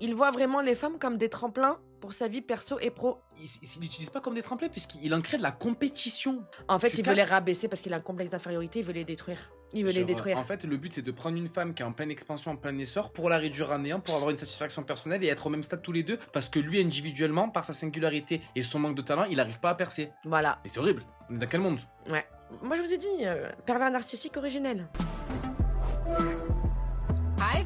Il voit vraiment les femmes comme des tremplins pour sa vie perso et pro. Il l'utilise pas comme des tremplins puisqu'il en crée de la compétition. En fait, Tu il veut les captes? rabaisser parce qu'il a un complexe d'infériorité, il veut les détruire. Il veut les Genre, détruire. En fait, le but c'est de prendre une femme qui est en pleine expansion, en plein essor, pour la réduire à néant, pour avoir une satisfaction personnelle et être au même stade tous les deux, parce que lui individuellement, par sa singularité et son manque de talent, il n'arrive pas à percer. Voilà, Mais c'est horrible. On est dans quel monde? ouais. Moi, je vous ai dit, pervers narcissique originel.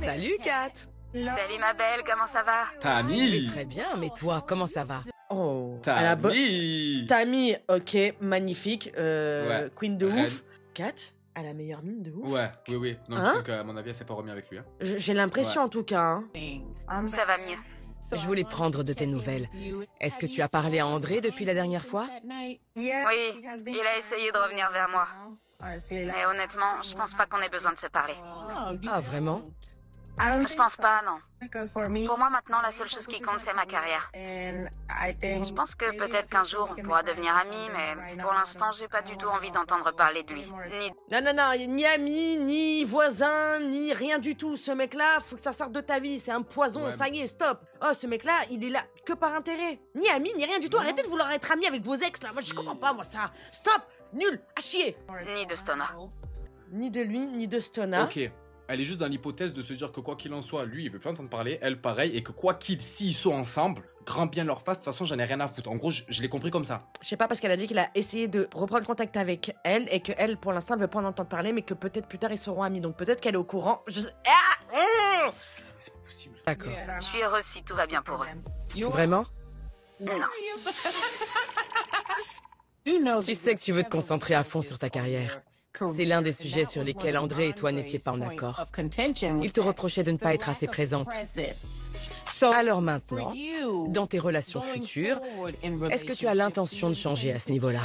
Salut, Kat. Salut ma belle, comment ça va? Tammy. Très bien, mais toi, comment ça va? Oh, elle a Tammy. Tammy, ok, magnifique, Ouais. queen de Reine. ouf. Kat, elle a la meilleure mine de ouf. Ouais, oui. Non, Hein tu sais qu'à mon avis, elle s'est pas remis avec lui. Hein. J'ai l'impression Ouais. en tout cas. Hein. Ça va mieux. Je voulais prendre de tes nouvelles. Est-ce que tu as parlé à André depuis la dernière fois? Oui, il a essayé de revenir vers moi. Mais honnêtement, je pense pas qu'on ait besoin de se parler. Ah, vraiment? Je pense pas, non. Pour moi, maintenant, la seule chose qui compte, c'est ma carrière. Je pense que peut-être qu'un jour, on pourra devenir amis, mais pour l'instant, j'ai pas du tout envie d'entendre parler de lui. Non, ni ami, ni voisin, ni rien du tout. Ce mec-là, faut que ça sorte de ta vie. C'est un poison, Ouais. ça y est, stop. Oh, ce mec-là, il est là que par intérêt. Ni ami, ni rien du tout. Arrêtez de vouloir être ami avec vos ex, là. Moi, je Si. comprends pas, moi, ça. Stop. Nul, à chier. Ni de Stona. Ni de lui, ni de Stona. Ok. Elle est juste dans l'hypothèse de se dire que quoi qu'il en soit, lui, il veut plus entendre parler, elle pareil, et que quoi qu'ils, s'ils sont ensemble, grand bien leur face, de toute façon, j'en ai rien à foutre. En gros, je l'ai compris comme ça. Je sais pas, parce qu'elle a dit qu'il a essayé de reprendre contact avec elle et que elle, pour l'instant, elle veut pas en entendre parler, mais que peut-être plus tard, ils seront amis. Donc peut-être qu'elle est au courant. C'est pas possible. D'accord. Je suis heureuse si tout va bien pour eux. Vraiment? Non. Tu sais que tu veux te concentrer à fond sur ta carrière. C'est l'un des sujets sur lesquels André et toi n'étiez pas en accord. Il te reprochait de ne pas être assez présente. Alors maintenant, dans tes relations futures, est-ce que tu as l'intention de changer à ce niveau-là?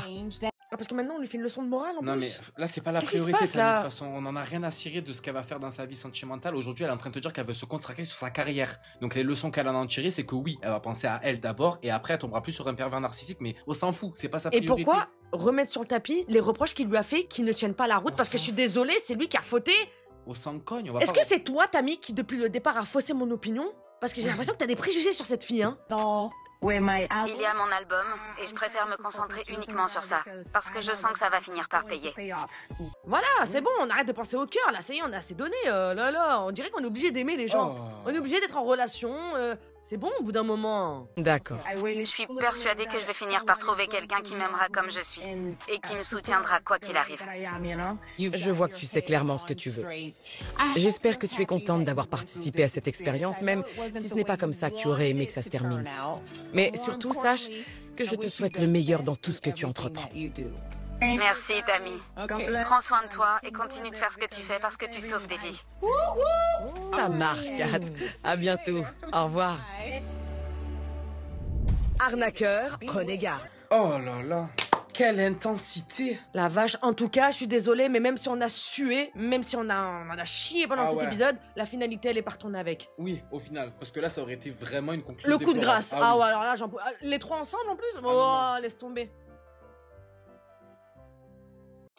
Ah, parce que maintenant, on lui fait une leçon de morale en plus. Non mais là c'est pas la Qu'est-ce qui se priorité passe, Tammy, de là toute façon on en a rien à cirer de ce qu'elle va faire dans sa vie sentimentale. Aujourd'hui elle est en train de te dire qu'elle veut se contracter sur sa carrière. Donc les leçons qu'elle en a tirées c'est que oui, elle va penser à elle d'abord et après elle tombera plus sur un pervers narcissique, mais on s'en fout, c'est pas sa Et priorité. pourquoi remettre sur le tapis les reproches qu'il lui a fait qui ne tiennent pas la route? Parce que je suis désolée, c'est lui qui a fauté. On s'en cogne, on va Est-ce pas... que c'est toi, Tammy, qui depuis le départ a faussé mon opinion? Parce que j'ai l'impression que t'as des préjugés sur cette fille, hein. Il y a mon album et je préfère me concentrer uniquement sur ça parce que je sens que ça va finir par payer. Voilà, c'est bon, on arrête de penser au cœur, là, ça y est, on a assez donné, là, on dirait qu'on est obligé d'aimer les gens. Oh. On est obligé d'être en relation, c'est bon au bout d'un moment. D'accord. Je suis persuadée que je vais finir par trouver quelqu'un qui m'aimera comme je suis et qui me soutiendra quoi qu'il arrive. Je vois que tu sais clairement ce que tu veux. J'espère que tu es contente d'avoir participé à cette expérience, même si ce n'est pas comme ça que tu aurais aimé que ça se termine. Mais surtout, sache que je te souhaite le meilleur dans tout ce que tu entreprends. Merci, Tammy. Prends soin de toi et continue de faire ce que tu fais parce que tu sauves des vies. Ça marche, Kat. À bientôt. Au revoir. Arnaqueur, prenez garde. Oh là là, quelle intensité. La vache, en tout cas, je suis désolée, mais même si on a sué, même si on a chié pendant Ah cet ouais. épisode, la finalité, elle est pas retournée avec. Oui, au final, parce que là ça aurait été vraiment une conclusion. Le coup de déplorable. grâce. Ah oui. Ouais, alors là, les trois ensemble en plus? Oh, non. laisse tomber.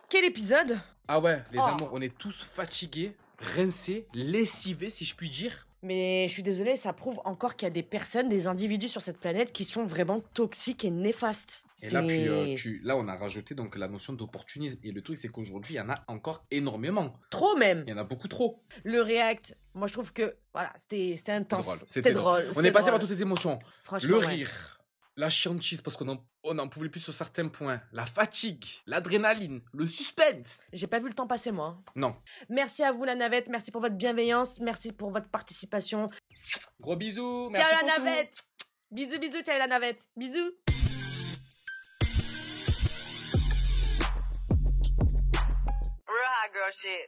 Quel épisode? Ah ouais, les Oh. amours, on est tous fatigués, rincés, lessivés si je puis dire. Mais je suis désolée, ça prouve encore qu'il y a des personnes, des individus sur cette planète qui sont vraiment toxiques et néfastes. Et là, puis, là, on a rajouté donc la notion d'opportunisme. Et le truc, c'est qu'aujourd'hui, il y en a encore énormément. Trop même. Il y en a beaucoup trop. Le react, moi je trouve que voilà, c'était intense. Drôle. C'était drôle. On c'était est passé drôle. par toutes les émotions. Franchement, Le ouais. rire, la chiantise parce qu'on en pouvait plus sur certains points, la fatigue, l'adrénaline, le suspense. J'ai pas vu le temps passer moi. Non. Merci à vous la navette, merci pour votre bienveillance, merci pour votre participation. Gros bisous. Merci Ciao pour la tout. navette. Bisous bisous, ciao la navette. Bisous. Real hot girl shit.